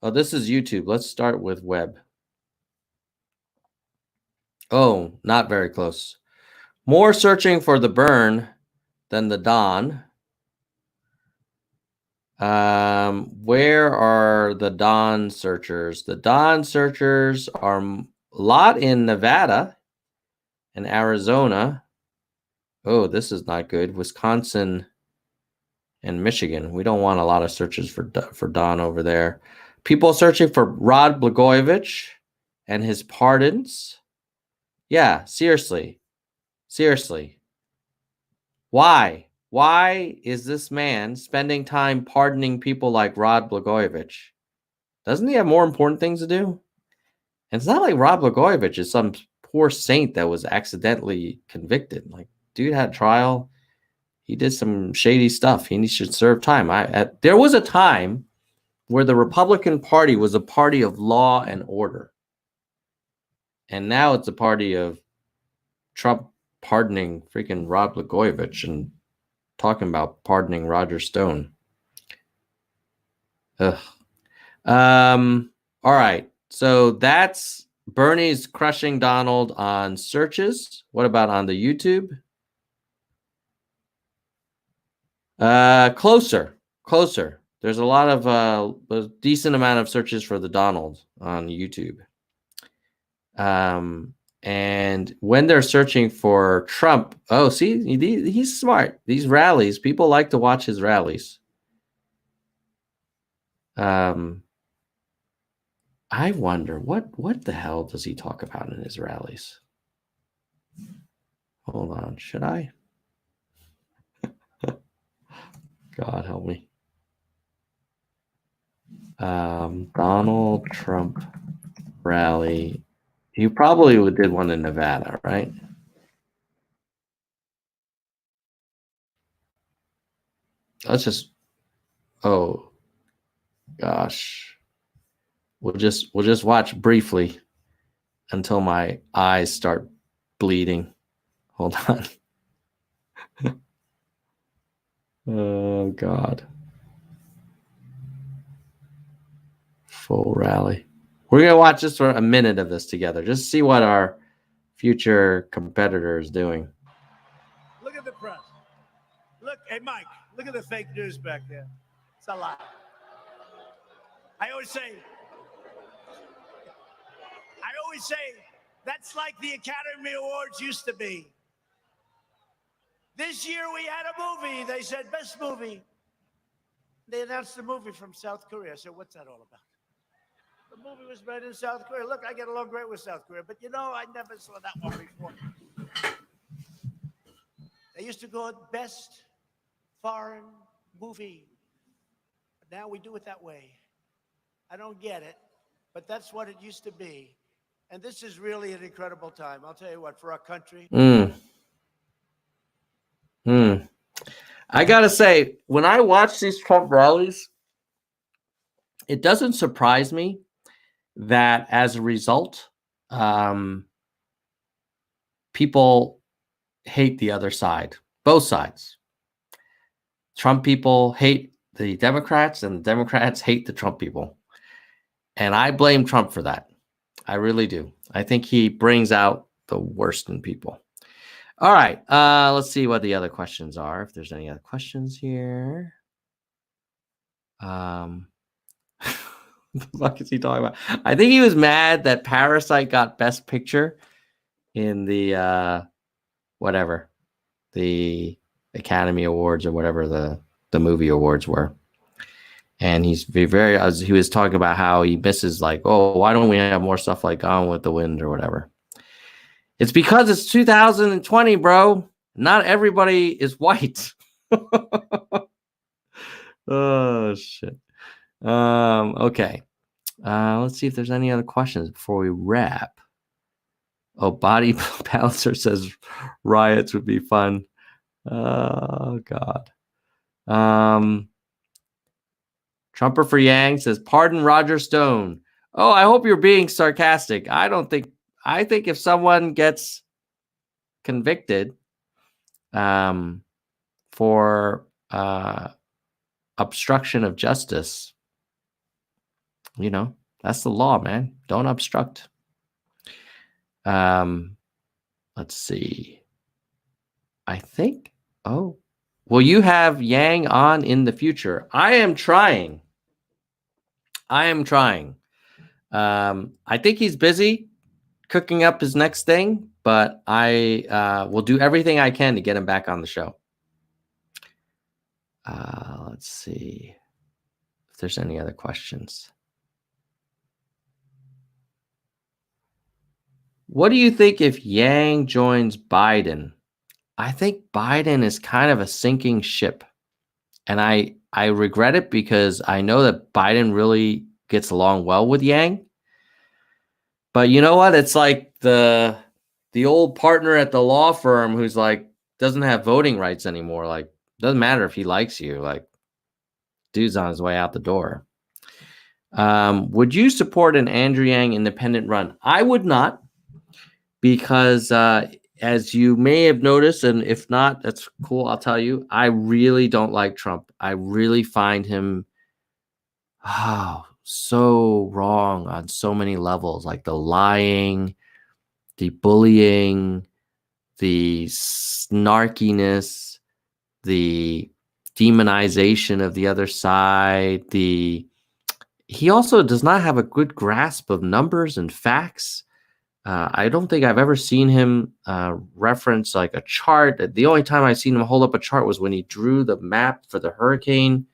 Oh, this is YouTube. Let's start with web. Oh, not very close. More searching for the burn than the Don. Where are the Don searchers? The Don searchers are a lot in Nevada and Arizona. Oh, this is not good. Wisconsin and Michigan. We don't want a lot of searches for Don over there. People searching for Rod Blagojevich and his pardons. Yeah, seriously. Seriously. Why? Why is this man spending time pardoning people like Rod Blagojevich? Doesn't he have more important things to do? And it's not like Rod Blagojevich is some poor saint that was accidentally convicted. Like, dude had trial. He did some shady stuff. He should serve time. There was a time where the Republican Party was a party of law and order. And now it's a party of Trump pardoning freaking Rod Blagojevich and talking about pardoning Roger Stone. Ugh. All right. So that's Bernie's crushing Donald on searches. What about on the YouTube? Closer. There's a lot of a decent amount of searches for the Donald on YouTube. And when they're searching for Trump, oh, see, he's smart. These rallies, people like to watch his rallies. I wonder what the hell does he talk about in his rallies? Hold on, should I? God help me. Donald Trump rally. You probably did one in Nevada, right? Let's just. Oh, gosh. We'll just watch briefly until my eyes start bleeding. Hold on. Oh God. Full rally. We're gonna watch just for a minute of this together, just to see what our future competitor is doing. Look at the press. Look, hey Mike, look at the fake news back there. It's a lot. I always say that's like the Academy Awards used to be. This year we had a movie. They said best movie. They announced a movie from South Korea. So what's that all about? The movie was made in South Korea. Look, I get along great with South Korea, but you know, I never saw that one before. They used to go best foreign movie. But now we do it that way. I don't get it, but that's what it used to be. And this is really an incredible time. I'll tell you what, for our country. I gotta say, when I watch these Trump rallies, it doesn't surprise me that as a result, people hate the other side, both sides. Trump people hate the Democrats, and the Democrats hate the Trump people. And I blame Trump for that. I really do. I think he brings out the worst in people. All right. Let's see what the other questions are. If there's any other questions here. What the fuck is he talking about? I think he was mad that Parasite got Best Picture in the whatever, the Academy Awards or whatever the movie awards were. And he's very he was talking about how he misses, like, oh, why don't we have more stuff like Gone with the Wind or whatever? It's because it's 2020, bro. Not everybody is white. Oh shit. Okay. Let's see if there's any other questions before we wrap. Oh, Body Balancer says riots would be fun. Oh God. Trumper for Yang says, pardon Roger Stone. Oh, I hope you're being sarcastic. I think if someone gets convicted for obstruction of justice, you know, that's the law, man. Don't obstruct. Let's see. I think, will you have Yang on in the future? I am trying. I think he's busy cooking up his next thing, but I will do everything I can to get him back on the show. Let's see if there's any other questions. What do you think if Yang joins Biden? I think Biden is kind of a sinking ship. And I regret it because I know that Biden really gets along well with Yang. But you know what? It's like the old partner at the law firm who's like doesn't have voting rights anymore. Like, doesn't matter if he likes you. Like, dude's on his way out the door. Would you support an Andrew Yang independent run? I would not, because as you may have noticed, and if not, that's cool. I'll tell you, I really don't like Trump. I really find him so wrong on so many levels, like the lying, the bullying, the snarkiness, the demonization of the other side. He also does not have a good grasp of numbers and facts. I don't think I've ever seen him reference like a chart. The only time I've seen him hold up a chart was when he drew the map for the hurricane,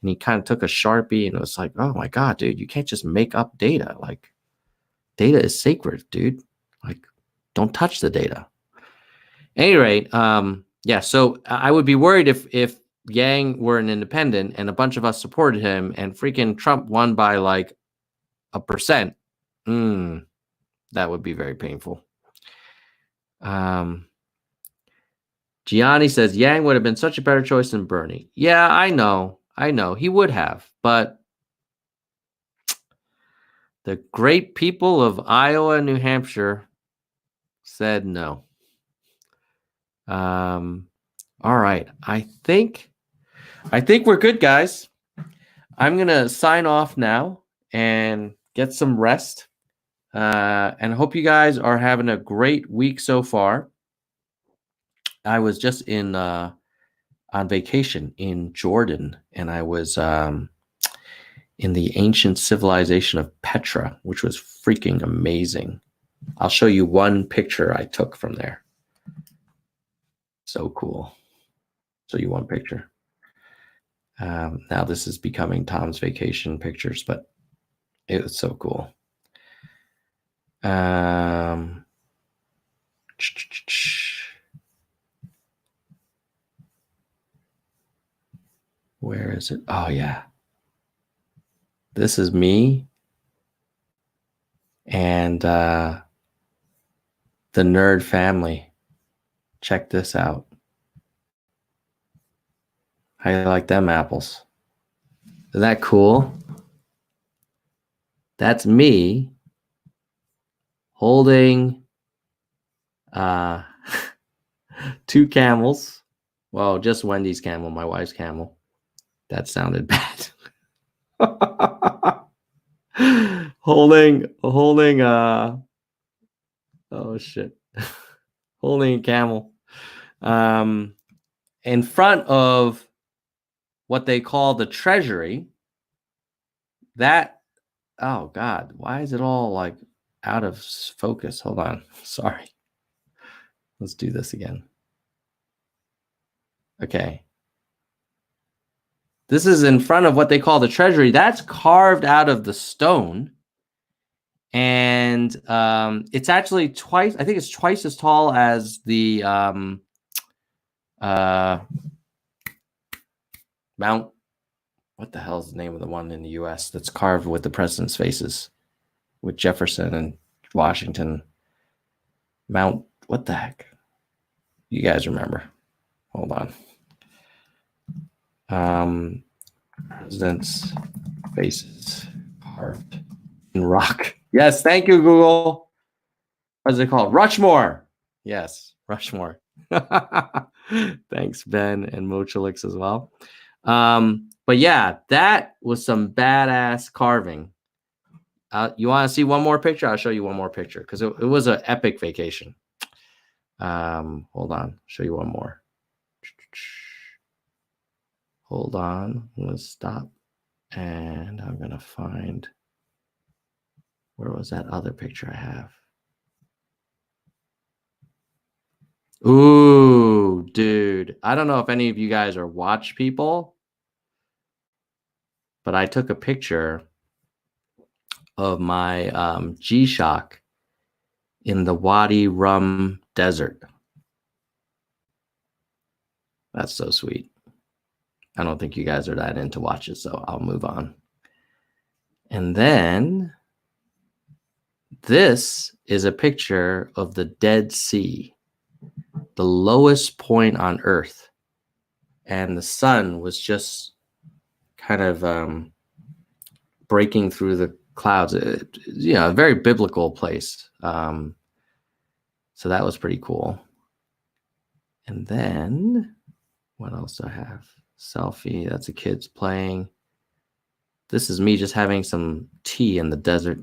and he kind of took a Sharpie, and it was like, oh my God, dude, you can't just make up data. Like, data is sacred, dude. Like, don't touch the data. At any rate, yeah, so I would be worried if Yang were an independent and a bunch of us supported him and freaking Trump won by like 1%. That would be very painful. Gianni says Yang would have been such a better choice than Bernie. Yeah, I know. He would have, but the great people of Iowa and New Hampshire said no. All right. I think we're good, guys. I'm going to sign off now and get some rest. And I hope you guys are having a great week so far. I was just on vacation in Jordan, and I was in the ancient civilization of Petra, which was freaking amazing. I'll show you one picture I took from there. So cool. Show you one picture. Now this is becoming Tom's vacation pictures, but it was so cool. Where is it? Oh, yeah. This is me and the nerd family. Check this out. How you like them apples? Isn't that cool? That's me holding two camels. Well, just Wendy's camel, my wife's camel. That sounded bad. holding oh shit. Holding a camel. In front of what they call the treasury. That Oh God, why is it all like out of focus? Hold on. Sorry. Let's do this again. Okay. This is in front of what they call the treasury. That's carved out of the stone. And it's actually twice, I think it's twice as tall as the Mount, what the hell is the name of the one in the US that's carved with the president's faces with Jefferson and Washington? Mount, what the heck? You guys remember? Hold on. President's faces carved in rock. Yes, thank you, Google. What is it called? Rushmore. Yes, Rushmore. Thanks, Ben and Mochalix as well. But yeah, that was some badass carving. You want to see one more picture? I'll show you one more picture because it was an epic vacation. Hold on, show you one more. Hold on, I'm gonna stop and I'm gonna find, where was that other picture I have? Ooh, dude, I don't know if any of you guys are watch people, but I took a picture of my G-Shock in the Wadi Rum Desert. That's so sweet. I don't think you guys are that into watches, so I'll move on. And then this is a picture of the Dead Sea, the lowest point on Earth. And the sun was just kind of breaking through the clouds. A very biblical place. So that was pretty cool. And then what else do I have? Selfie. That's the kids playing. This is me just having some tea in the desert.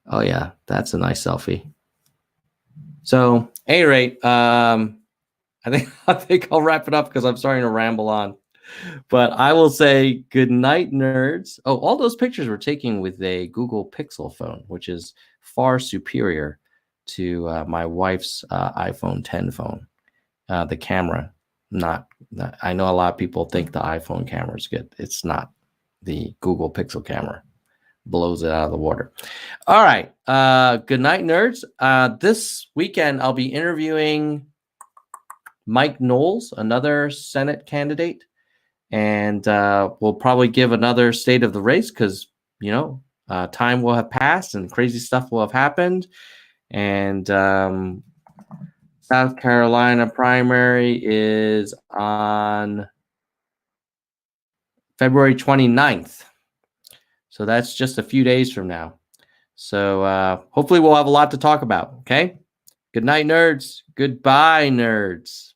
Oh yeah, that's a nice selfie. So, at any rate, I think I'll wrap it up because I'm starting to ramble on. But I will say good night, nerds. Oh, all those pictures were taken with a Google Pixel phone, which is far superior to my wife's iPhone 10 phone. The camera, not. I know a lot of people think the iPhone camera is good. It's not. The Google Pixel camera blows it out of the water. All right. Good night, nerds. This weekend, I'll be interviewing Mike Knowles, another Senate candidate. And we'll probably give another state of the race because, time will have passed and crazy stuff will have happened. And South Carolina primary is on February 29th. So that's just a few days from now. So hopefully we'll have a lot to talk about. Okay. Good night, nerds. Goodbye, nerds.